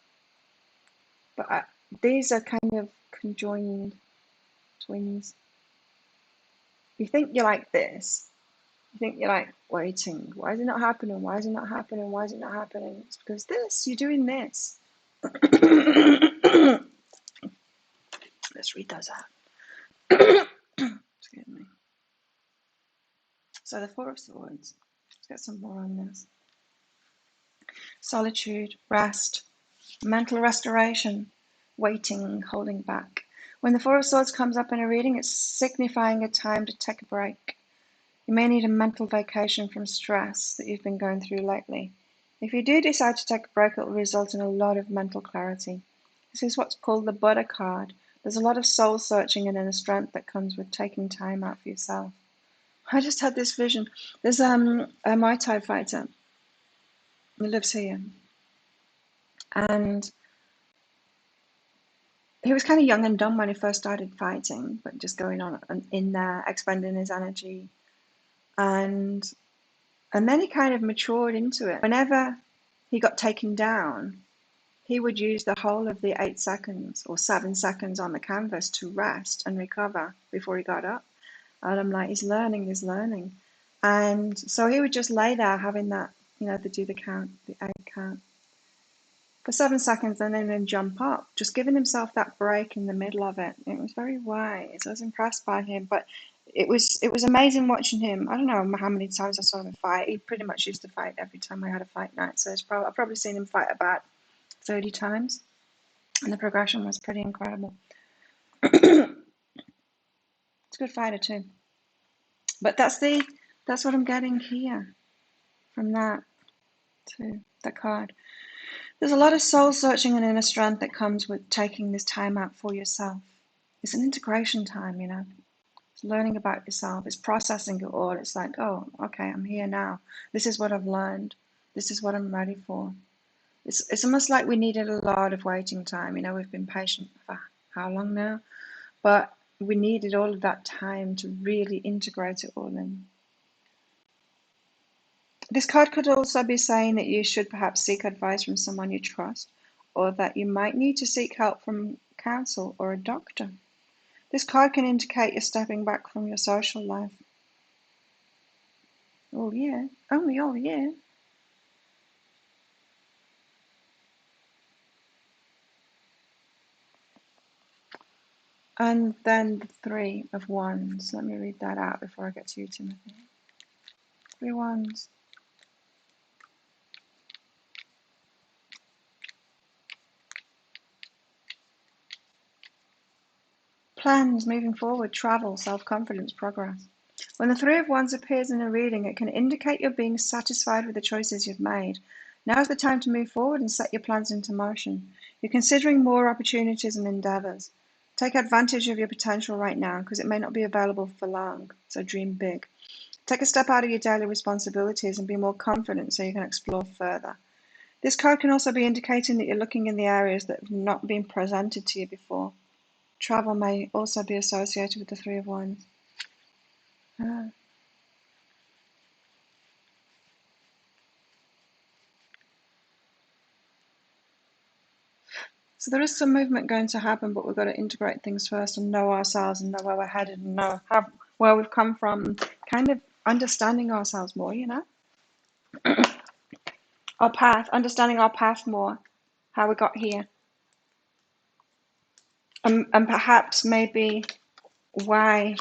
But these are kind of conjoined twins. You think you're like this, you think you're like waiting, why is it not happening, why is it not happening, why is it not happening? It's because you're doing this. Let's read those out. Excuse me. So the Four of Swords, let's get some more on this. Solitude, rest, mental restoration, waiting, holding back. When the Four of Swords comes up in a reading, it's signifying a time to take a break. You may need a mental vacation from stress that you've been going through lately. If you do decide to take a break, it will result in a lot of mental clarity. This is what's called the Buddha card. There's a lot of soul searching and inner strength that comes with taking time out for yourself. I just had this vision. There's a Muay Thai fighter who lives here, and he was kind of young and dumb when he first started fighting, but just going on in there, expending his energy, and then he kind of matured into it. Whenever he got taken down, he would use the whole of the 8 seconds or 7 seconds on the canvas to rest and recover before he got up. And I'm like, he's learning. And so he would just lay there having that, to do the count, the 8 count for 7 seconds, and then jump up, just giving himself that break in the middle of it. It was very wise. I was impressed by him, but it was amazing watching him. I don't know how many times I saw him fight. He pretty much used to fight every time I had a fight night, so I've probably seen him fight about 30 times, and the progression was pretty incredible. It's a good fighter too. But that's what I'm getting here from that to the card. There's a lot of soul searching and inner strength that comes with taking this time out for yourself. It's an integration time, It's learning about yourself. It's processing it all. It's like, oh, okay, I'm here now. This is what I've learned. This is what I'm ready for. It's almost like we needed a lot of waiting time. We've been patient for how long now? But we needed all of that time to really integrate it all in. This card could also be saying that you should perhaps seek advice from someone you trust, or that you might need to seek help from counsel or a doctor. This card can indicate you're stepping back from your social life. Oh yeah, only oh yeah. And then the Three of Wands. Let me read that out before I get to you, Timothy. Three Wands. Plans, moving forward, travel, self-confidence, progress. When the Three of Wands appears in a reading, it can indicate you're being satisfied with the choices you've made. Now is the time to move forward and set your plans into motion. You're considering more opportunities and endeavors. Take advantage of your potential right now because it may not be available for long, so dream big. Take a step out of your daily responsibilities and be more confident so you can explore further. This card can also be indicating that you're looking in the areas that have not been presented to you before. Travel may also be associated with the Three of Wands. Ah. So there is some movement going to happen, but we've got to integrate things first and know ourselves and know where we're headed and know where we've come from, kind of understanding ourselves more, you know? Our path, understanding our path more, how we got here. And perhaps maybe why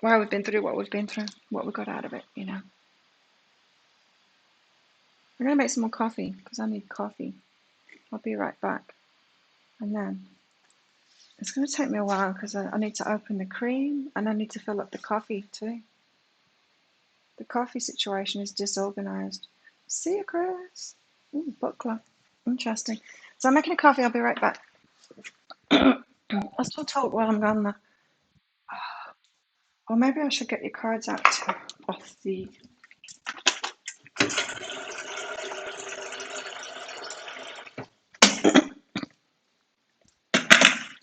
we've been through what we've been through, what we got out of it, you know? I'm going to make some more coffee because I need coffee. I'll be right back. And then it's going to take me a while because I need to open the cream and I need to fill up the coffee too. The coffee situation is disorganized. See you, Chris. Ooh, book club. Interesting. So I'm making a coffee. I'll be right back. I'll still talk while I'm gone there. Or maybe I should get your cards out off the...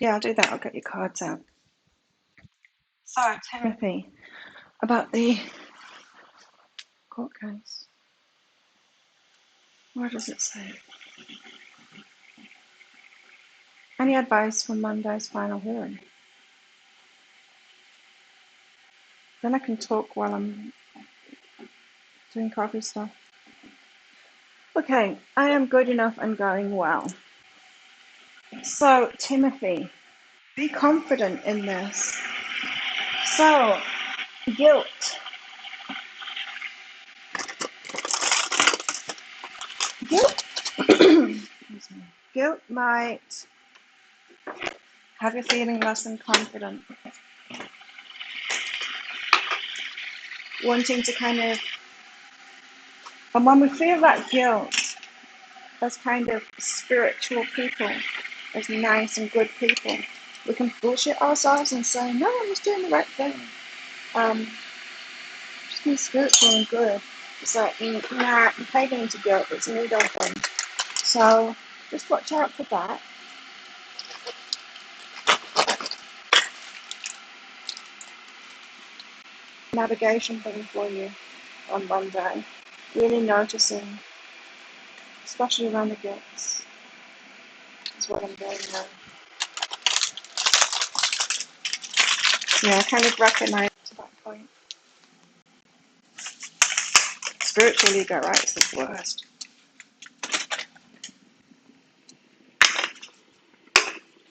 Yeah, I'll do that. I'll get your cards out. So, Timothy, about the court case. Where does it say? Any advice for Monday's final hearing? Then I can talk while I'm doing coffee stuff. Okay, I am good enough and going well. So, Timothy, be confident in this. So, guilt. Guilt. Guilt might have you feeling less than confident. Wanting to kind of... And when we feel that guilt, as kind of spiritual people, as nice and good people, we can bullshit ourselves and say, no, I was doing the right thing. Just being spiritual and good. It's like, nah, I'm pagan into guilt. It's an ego thing. So just watch out for that. Navigation thing for you on Monday. Really noticing, especially around the guts, is what I'm doing now. Yeah, I kind of recognize to that point. Spiritual ego, right? It's the worst.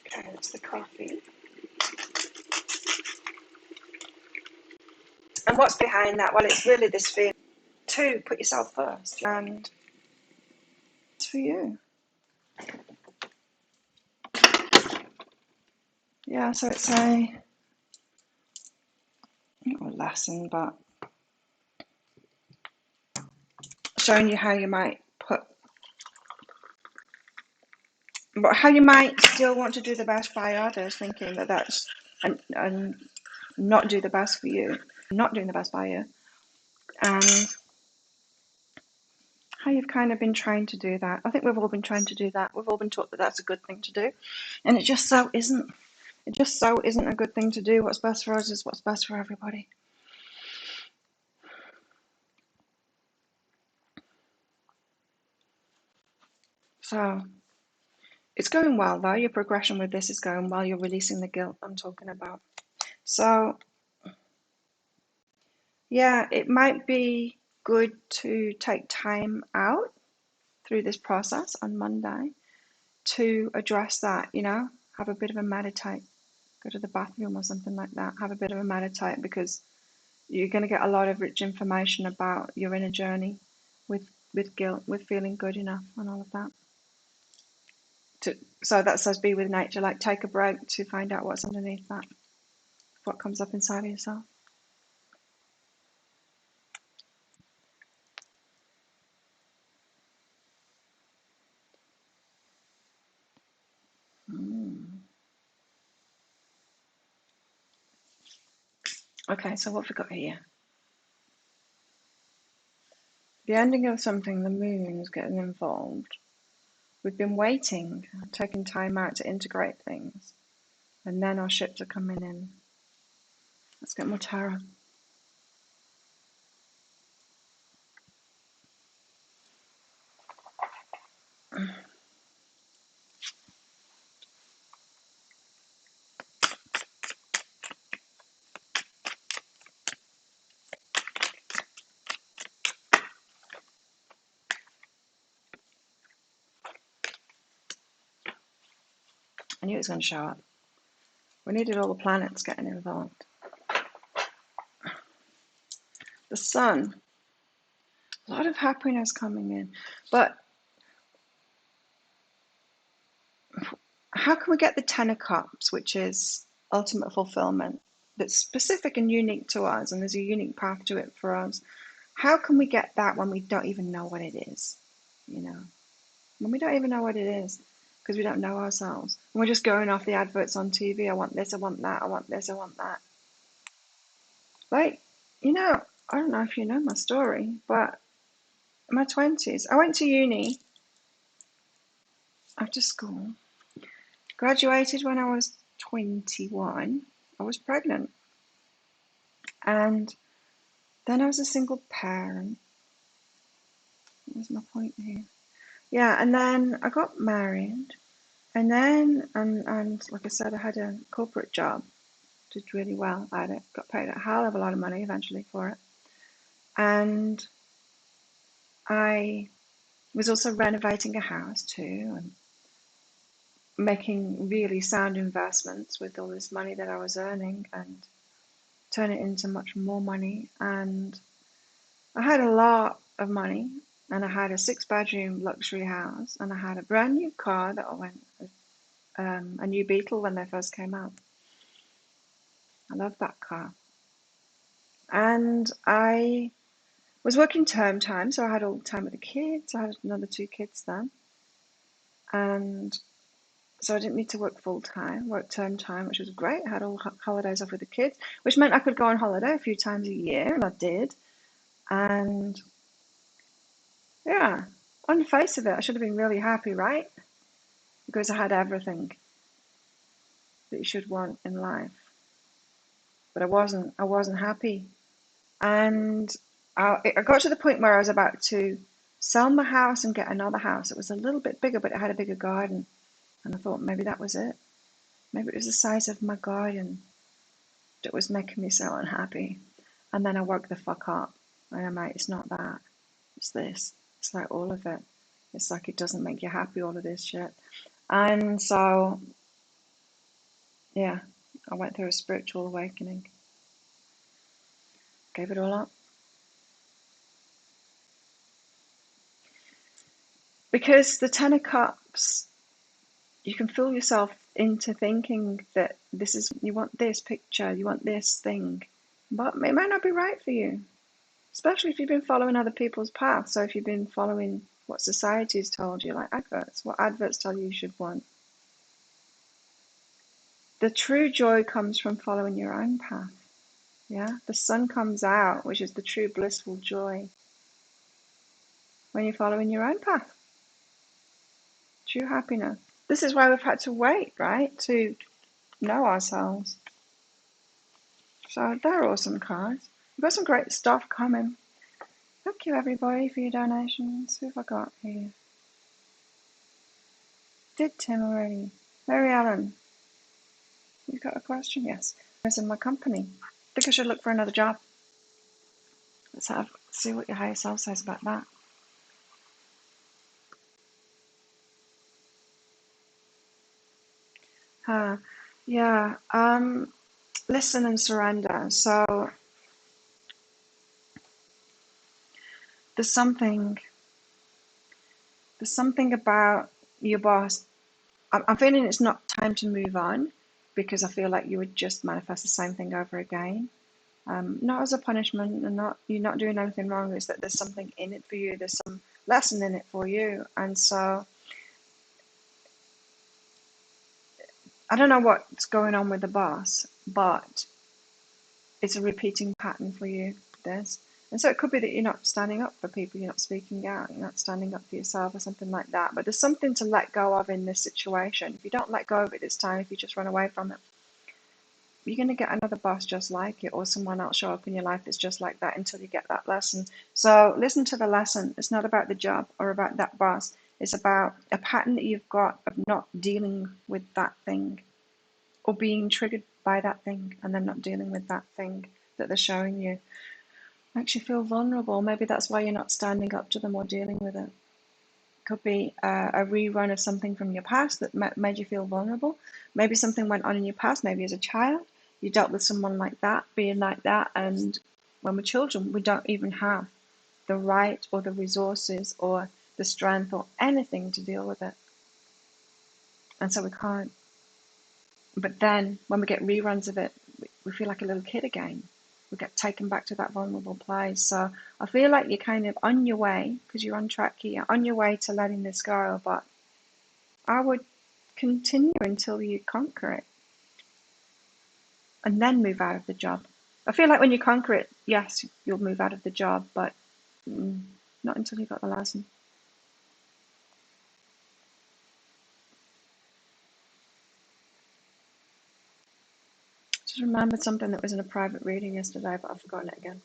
Okay, that's the coffee. And what's behind that? Well, it's really this feeling to put yourself first, and it's for you. Yeah, so it's not a lesson, but showing you how you might how you might still want to do the best by others, thinking that that's and not do the best for you, not doing the best by you, and how you've kind of been trying to do that. I think we've all been trying to do that. We've all been taught that that's a good thing to do, and it just so isn't. It just so isn't a good thing to do. What's best for us is what's best for everybody. So it's going well, though. Your progression with this is going well. You're releasing the guilt I'm talking about. So, yeah, it might be good to take time out through this process on Monday to address that, have a bit of a meditate. Go to the bathroom or something like that. Have a bit of a meditate, because you're going to get a lot of rich information about your inner journey with guilt, with feeling good enough, and all of that. So that says be with nature, like take a break to find out what's underneath that, what comes up inside of yourself. Okay, so what have we got here? The ending of something, the moon's getting involved. We've been waiting, taking time out to integrate things, and then our ships are coming in. Let's get more tarot. I knew it was going to show up. We needed all the planets getting involved. The sun, a lot of happiness coming in, but how can we get the Ten of Cups, which is ultimate fulfillment, that's specific and unique to us, and there's a unique path to it for us? How can we get that when we don't even know what it is? You know, when we don't even know what it is, because we don't know ourselves. And we're just going off the adverts on TV. I want this, I want that, I want this, I want that. Like, you know, I don't know if you know my story, but in my 20s, I went to uni after school, graduated when I was 21. I was pregnant. And then I was a single parent. What was my point here? Yeah, and then I got married. And then, and like I said, I had a corporate job, did really well at it, got paid a hell of a lot of money eventually for it. And I was also renovating a house too, and making really sound investments with all this money that I was earning, and turn it into much more money. And I had a lot of money, and I had a 6-bedroom luxury house, and I had a brand new car that I went, a new Beetle when they first came out. I loved that car. And I was working term time, so I had all the time with the kids. I had another 2 kids then. And so I didn't need to work full time, work term time, which was great. I had all holidays off with the kids, which meant I could go on holiday a few times a year, and I did. And yeah, on the face of it, I should have been really happy, right? Because I had everything that you should want in life. But I wasn't. I wasn't happy. And I got to the point where I was about to sell my house and get another house. It was a little bit bigger, but it had a bigger garden. And I thought maybe that was it. Maybe it was the size of my garden that was making me so unhappy. And then I woke the fuck up. And I'm like, it's not that. It's this. It's like all of it. It's like it doesn't make you happy, all of this shit. And so, yeah, I went through a spiritual awakening. Gave it all up. Because the Ten of Cups, you can fool yourself into thinking that this is, you want this picture, you want this thing, but it might not be right for you, especially if you've been following other people's paths. So if you've been following what society has told you, like adverts, what adverts tell you should want. The true joy comes from following your own path. Yeah, the sun comes out, which is the true blissful joy, when you're following your own path. True happiness. This is why we've had to wait, right, to know ourselves. So they're awesome cards. We've got some great stuff coming. Thank you, everybody, for your donations. Who have I got here? Did Tim already? Mary Ellen, you got a question? Yes. It's in my company. I think I should look for another job. Let's see what your higher self says about that. Yeah. Listen and surrender. So there's something there's something about your boss. I'm feeling it's not time to move on because I feel like you would just manifest the same thing over again. Not as a punishment, and not you're not doing anything wrong. It's that there's something in it for you. There's some lesson in it for you, and so I don't know what's going on with the boss, but it's a repeating pattern for you. This, and so it could be that you're not standing up for people, you're not speaking out, you're not standing up for yourself, or something like that. But there's something to let go of in this situation. If you don't let go of it this time, if you just run away from it, you're going to get another boss just like it, or someone else show up in your life that's just like that until you get that lesson. So listen to the lesson. It's not about the job or about that boss. It's about a pattern that you've got of not dealing with that thing, or being triggered by that thing and then not dealing with that thing that they're showing you. Makes you feel vulnerable. Maybe that's why you're not standing up to them or dealing with it. Could be a rerun of something from your past that made you feel vulnerable. Maybe something went on in your past, maybe as a child, you dealt with someone like that, being like that, and when we're children, we don't even have the right or the resources or the strength or anything to deal with it. And so we can't. But then when we get reruns of it, we feel like a little kid again. We get taken back to that vulnerable place. So I feel like you're kind of on your way, because you're on track here, on your way to letting this go. But I would continue until you conquer it and then move out of the job. I feel like when you conquer it, yes, you'll move out of the job, but not until you got the lesson. Just remembered something that was in a private reading yesterday, but I've forgotten it again.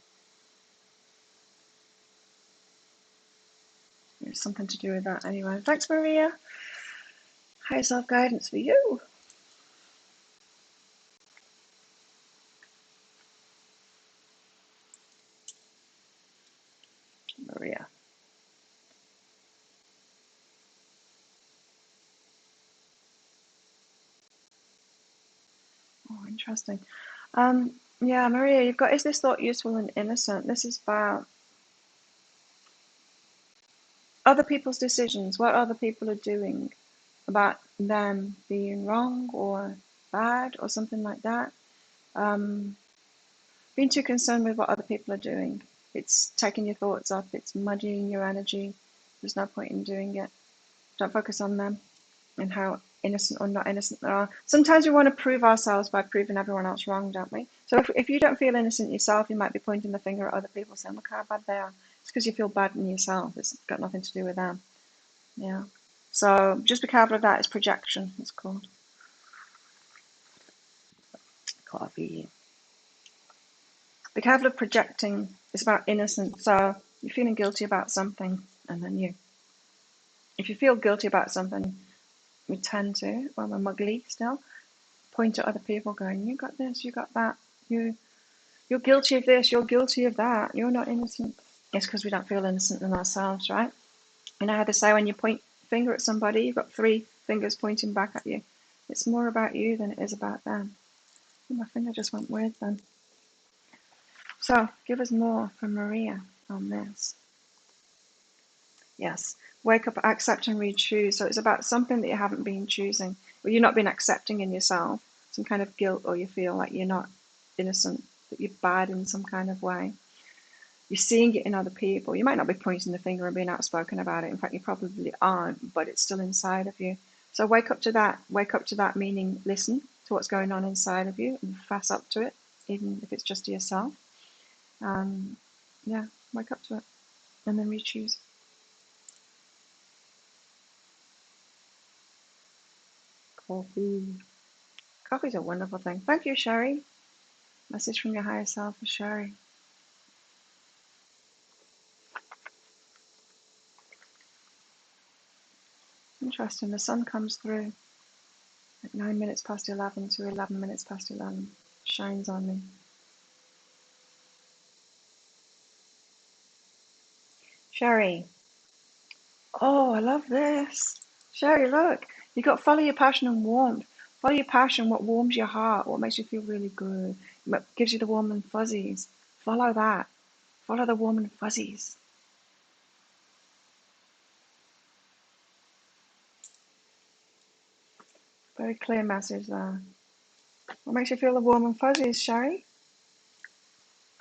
There's something to do with that anyway. Thanks, Maria. Higher self guidance for you, Maria. Oh, interesting. Yeah, Maria, you've got, is this thought useful and innocent? This is about other people's decisions, what other people are doing, about them being wrong or bad or something like that. Being too concerned with what other people are doing. It's taking your thoughts up, it's muddying your energy. There's no point in doing it. Don't focus on them and how innocent or not innocent they are. Sometimes we want to prove ourselves by proving everyone else wrong, don't we? So if you don't feel innocent yourself, you might be pointing the finger at other people saying, look how bad they are. It's because you feel bad in yourself. It's got nothing to do with them. Yeah. So just be careful of that. It's projection, it's called. Coffee. Be careful of projecting. It's about innocence. So you're feeling guilty about something, and then if you feel guilty about something, we tend to, when we're muggly still, point at other people going, you got this, you got that, you're guilty of this, you're guilty of that, you're not innocent. It's because we don't feel innocent in ourselves, right? You know how they say when you point a finger at somebody, you've got three fingers pointing back at you. It's more about you than it is about them. My finger just went weird then. So give us more from Maria on this. Yes. Wake up, accept and re-choose. So it's about something that you haven't been choosing, or you've not been accepting in yourself, some kind of guilt, or you feel like you're not innocent, that you're bad in some kind of way. You're seeing it in other people. You might not be pointing the finger and being outspoken about it. In fact, you probably aren't, but it's still inside of you. So wake up to that. Wake up to that meaning listen to what's going on inside of you and fess up to it, even if it's just to yourself. Yeah, wake up to it and then re-choose. Coffee. Coffee's a wonderful thing. Thank you, Sherry. Message from your higher self for Sherry. Interesting. The sun comes through at 9 minutes past 11 to 11 minutes past 11. Shines on me. Sherry. Oh, I love this. Sherry, look. You got follow your passion and warmth. Follow your passion, what warms your heart, what makes you feel really good, what gives you the warm and fuzzies. Follow that. Follow the warm and fuzzies. Very clear message there. What makes you feel the warm and fuzzies, Sherry?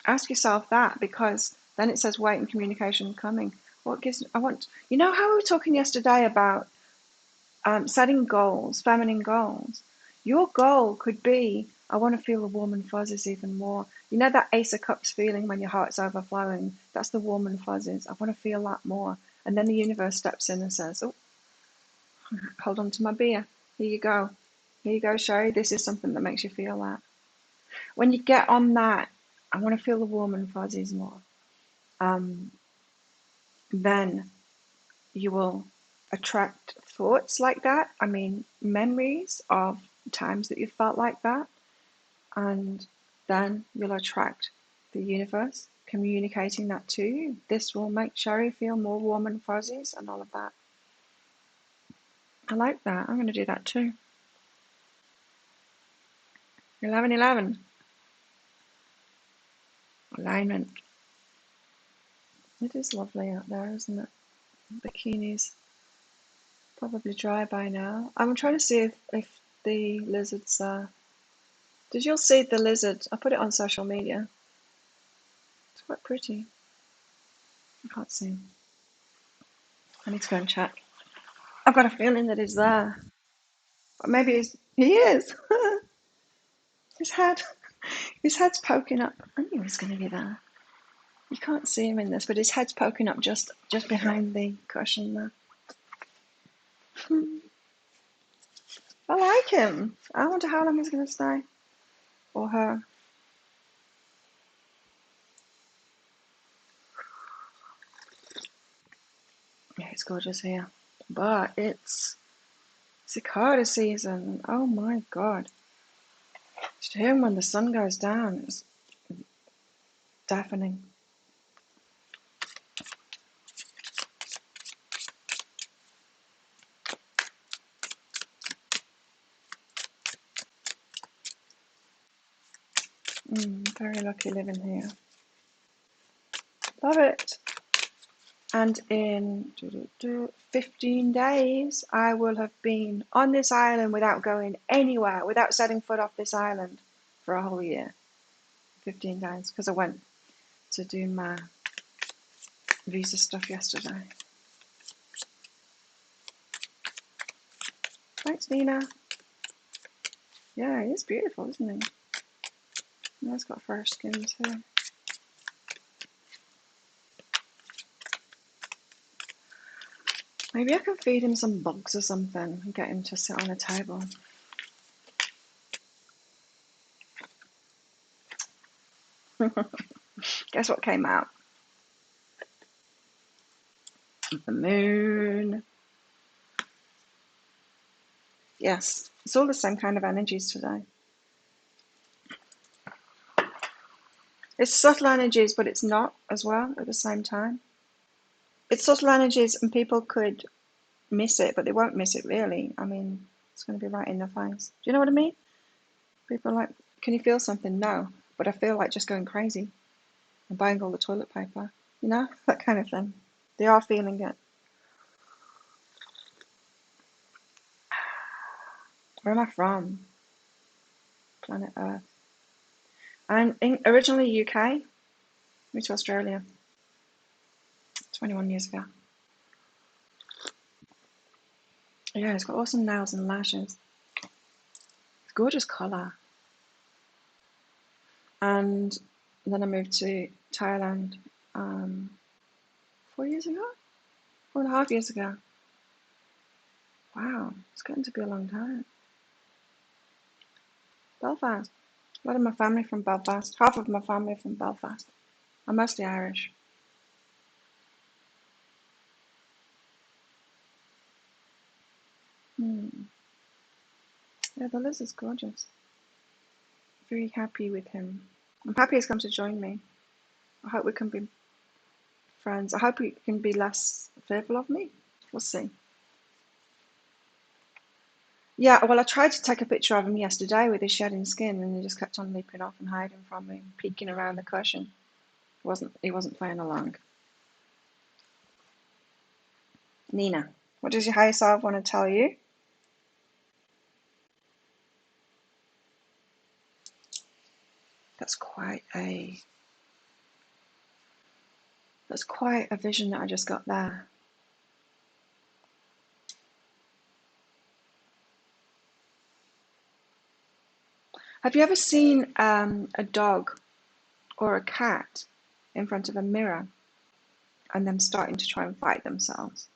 Ask yourself that, because then it says wait and communication coming. What gives I want? You know how we were talking yesterday about setting goals, feminine goals. Your goal could be, I want to feel the warm and fuzzies even more. You know that Ace of Cups feeling when your heart's overflowing? That's the warm and fuzzies. I want to feel that more. And then the universe steps in and says, oh, hold on to my beer. Here you go. Here you go, Sherry. This is something that makes you feel that. When you get on that, I want to feel the warm and fuzzies more. Then you will attract thoughts like that. I mean, memories of times that you felt like that. And then you'll attract the universe communicating that to you. This will make Sherry feel more warm and fuzzies and all of that. I like that. I'm going to do that too. 11:11. Alignment. It is lovely out there, isn't it? Bikinis probably dry by now. I'm trying to see if the lizards are. Did you all see the lizard? I put it on social media. It's quite pretty. I can't see. I need to go and check. I've got a feeling that he's there. But maybe he is. his head's poking up. I knew he was going to be there. You can't see him in this, but his head's poking up just behind the cushion there. I like him. I wonder how long he's going to stay. Or her. Yeah, it's gorgeous here. But it's cicada season. Oh my god. Just hearing when the sun goes down is deafening. Very lucky living here. Love it. And in 15 days, I will have been on this island without going anywhere, without setting foot off this island for a whole year. 15 days, because I went to do my visa stuff yesterday. Thanks, Nina. Yeah, he's beautiful, isn't he? And he's got fair skin too. Maybe I can feed him some bugs or something and get him to sit on a table. Guess what came out? The moon. Yes, it's all the same kind of energies today. It's subtle energies, but it's not as well at the same time. It's subtle energies and people could miss it, but they won't miss it really. I mean, it's going to be right in their face. Do you know what I mean? People are like, can you feel something? No, but I feel like just going crazy and buying all the toilet paper. You know, that kind of thing. They are feeling it. Where am I from? Planet Earth. I'm originally UK. Moved to Australia 21 years ago. Yeah, it's got awesome nails and lashes. It's gorgeous colour. And then I moved to Thailand 4 years ago? 4.5 years ago. Wow, it's getting to be a long time. Belfast. A lot of my family from Belfast. Half of my family from Belfast. I'm mostly Irish. Yeah, the lizard's gorgeous. Very happy with him. I'm happy he's come to join me. I hope we can be friends. I hope he can be less fearful of me. We'll see. Yeah, well, I tried to take a picture of him yesterday with his shedding skin, and he just kept on leaping off and hiding from me, peeking around the cushion. He wasn't playing along. Nina, what does your higher self want to tell you? That's quite a vision that I just got there. Have you ever seen a dog or a cat in front of a mirror and them starting to try and fight themselves?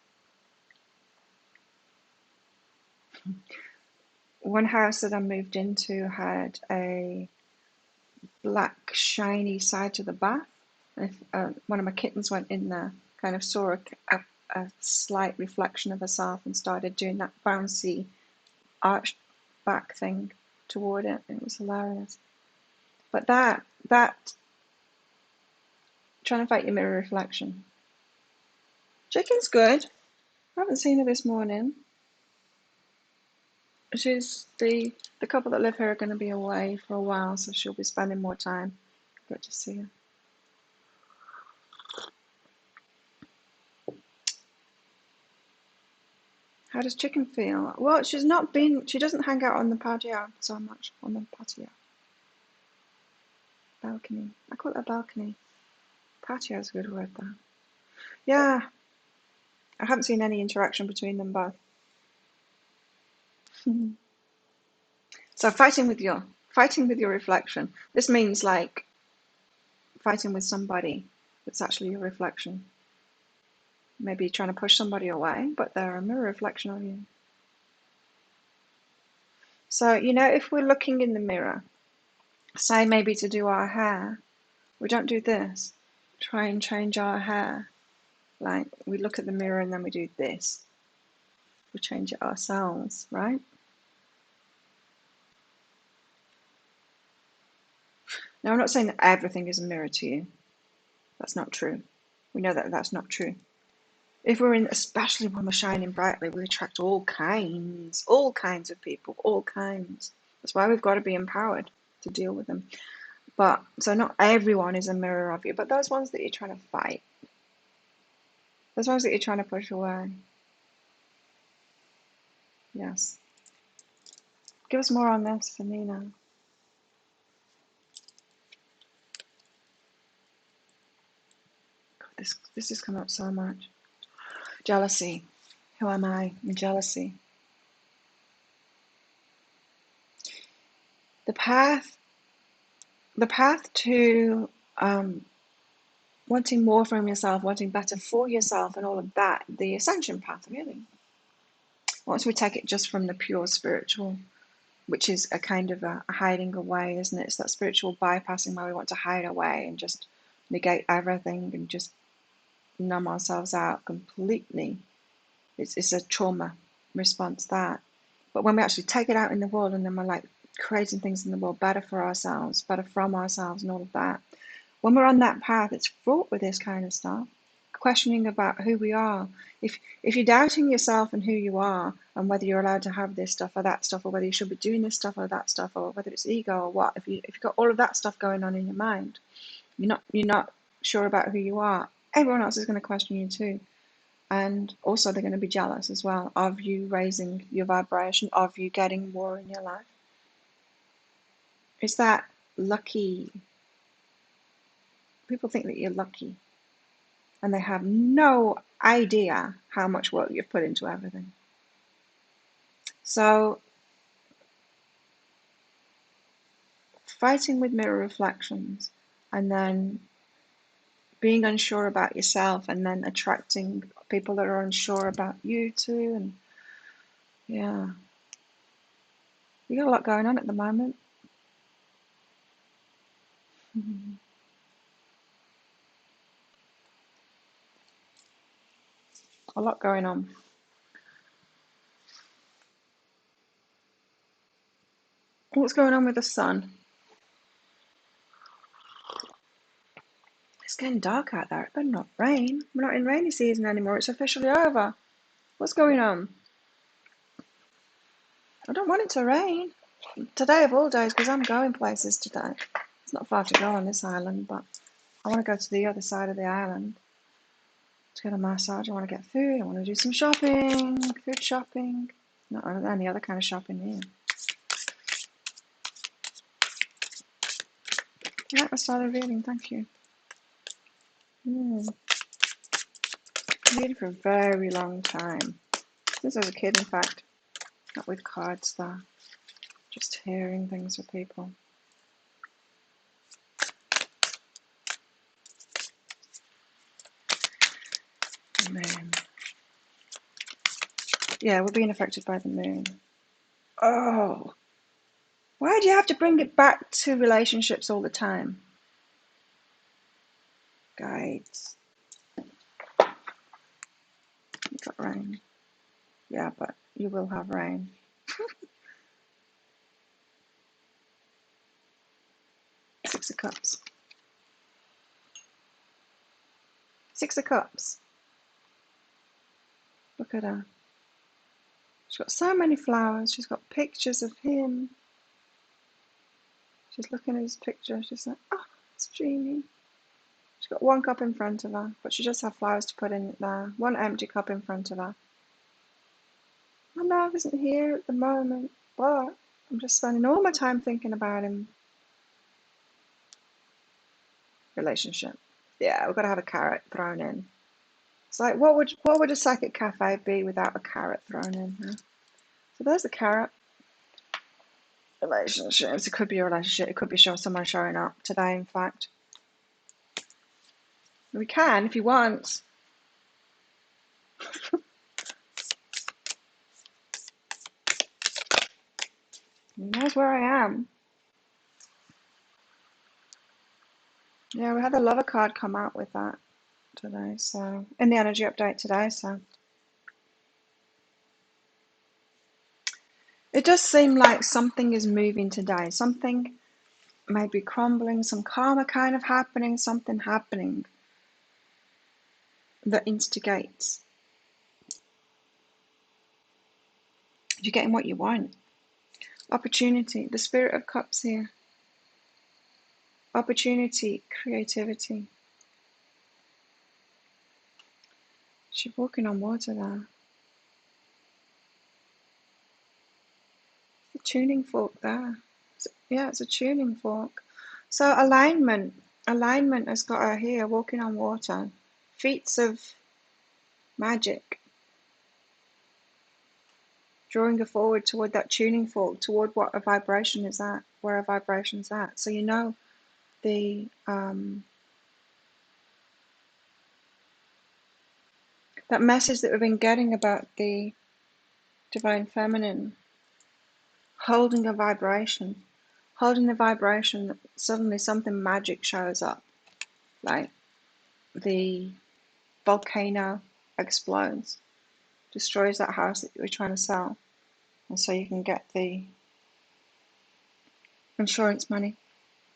One house that I moved into had a black shiny side to the bath. And if one of my kittens went in there, kind of saw a slight reflection of herself and started doing that bouncy arched back thing toward it. It was hilarious. But that trying to fight your mirror reflection. Chicken's good. I haven't seen her this morning. She's the couple that live here are going to be away for a while, so she'll be spending more time. Good to see her. How does Chicken feel? Well, she doesn't hang out on the patio so much. On the patio. Balcony. I call it a balcony. Patio is a good word though. Yeah. I haven't seen any interaction between them both. So fighting with your reflection. This means like fighting with somebody that's actually your reflection. Maybe trying to push somebody away, but they're a mirror reflection of you. So, if we're looking in the mirror, say maybe to do our hair, we don't do this. Try and change our hair. Like we look at the mirror and then we do this. We change it ourselves, right? Now, I'm not saying that everything is a mirror to you. That's not true. We know that that's not true. If we're especially when we're shining brightly, we attract all kinds of people, all kinds. That's why we've got to be empowered to deal with them. But so not everyone is a mirror of you, but those ones that you're trying to fight, those ones that you're trying to push away. Yes. Give us more on this for Nina. God, this has come up so much. Jealousy. Who am I? In jealousy. The path to wanting more from yourself, wanting better for yourself, and all of that, the ascension path, really. Once we take it just from the pure spiritual, which is a kind of a hiding away, isn't it? It's that spiritual bypassing where we want to hide away and just negate everything and just numb ourselves out completely. It's a trauma response, that. But when we actually take it out in the world and then we're like creating things in the world better for ourselves, better from ourselves and all of that, when we're on that path, it's fraught with this kind of stuff. Questioning about who we are. If you're doubting yourself and who you are, and whether you're allowed to have this stuff or that stuff, or whether you should be doing this stuff or that stuff, or whether it's ego or what, if you've got all of that stuff going on in your mind, you're not sure about who you are, everyone else is going to question you too. And also they're going to be jealous as well of you raising your vibration, of you getting more in your life. It's that lucky. People think that you're lucky, and they have no idea how much work you've put into everything. So, fighting with mirror reflections, and then being unsure about yourself, and then attracting people that are unsure about you too. And yeah, you got a lot going on at the moment. A lot going on. What's going on with the sun? It's getting dark out there. It better not rain. We're not in rainy season anymore. It's officially over. What's going on? I don't want it to rain. Today of all days, because I'm going places today. It's not far to go on this island, but I want to go to the other side of the island to get a massage. I want to get food. I want to do some shopping, food shopping. Not any other kind of shopping here. Yeah, I started reading. Thank you. Reading for a very long time. Since I was a kid, in fact. Not with cards, though. Just hearing things with people. The moon. Yeah, we're being affected by the moon. Oh, why do you have to bring it back to relationships all the time? Guides. You got rain. Yeah, but you will have rain. Six of Cups. Six of Cups. Look at her. She's got so many flowers. She's got pictures of him. She's looking at his picture. She's like, oh, it's dreamy. She's got one cup in front of her, but she just has flowers to put in there. One empty cup in front of her. My love isn't here at the moment, but I'm just spending all my time thinking about him. Relationship. Yeah, we've got to have a carrot thrown in. It's like, what would a psychic cafe be without a carrot thrown in? Huh? So there's the carrot. Relationships. It could be a relationship. It could be someone showing up today, in fact. We can, if you want. He knows where I am. Yeah, we had the lover card come out with that today, so in the energy update today, so it does seem like something is moving today. Something may be crumbling, some karma kind of happening, something happening that instigates. You're getting what you want. Opportunity, the Spirit of Cups here. Opportunity, creativity. She's walking on water there. The tuning fork there. Yeah, it's a tuning fork. So alignment has got her here walking on water. Feats of magic. Drawing her forward toward that tuning fork, toward what a vibration is at, where a vibration's at. So you know the that message that we've been getting about the divine feminine holding a vibration, holding the vibration that suddenly something magic shows up, like the volcano explodes, destroys that house that you were trying to sell, and so you can get the insurance money,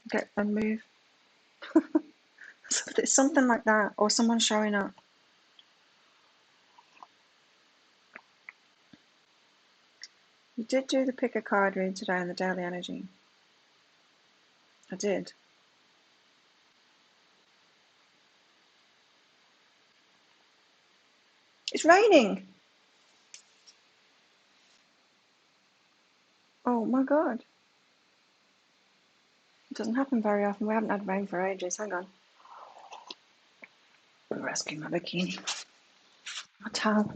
get and move. It's something like that, or someone showing up. You did do the pick a card read today in the daily energy. I did. It's raining. Oh my god. It doesn't happen very often. We haven't had rain for ages. Hang on. I'm rescuing my bikini. My towel.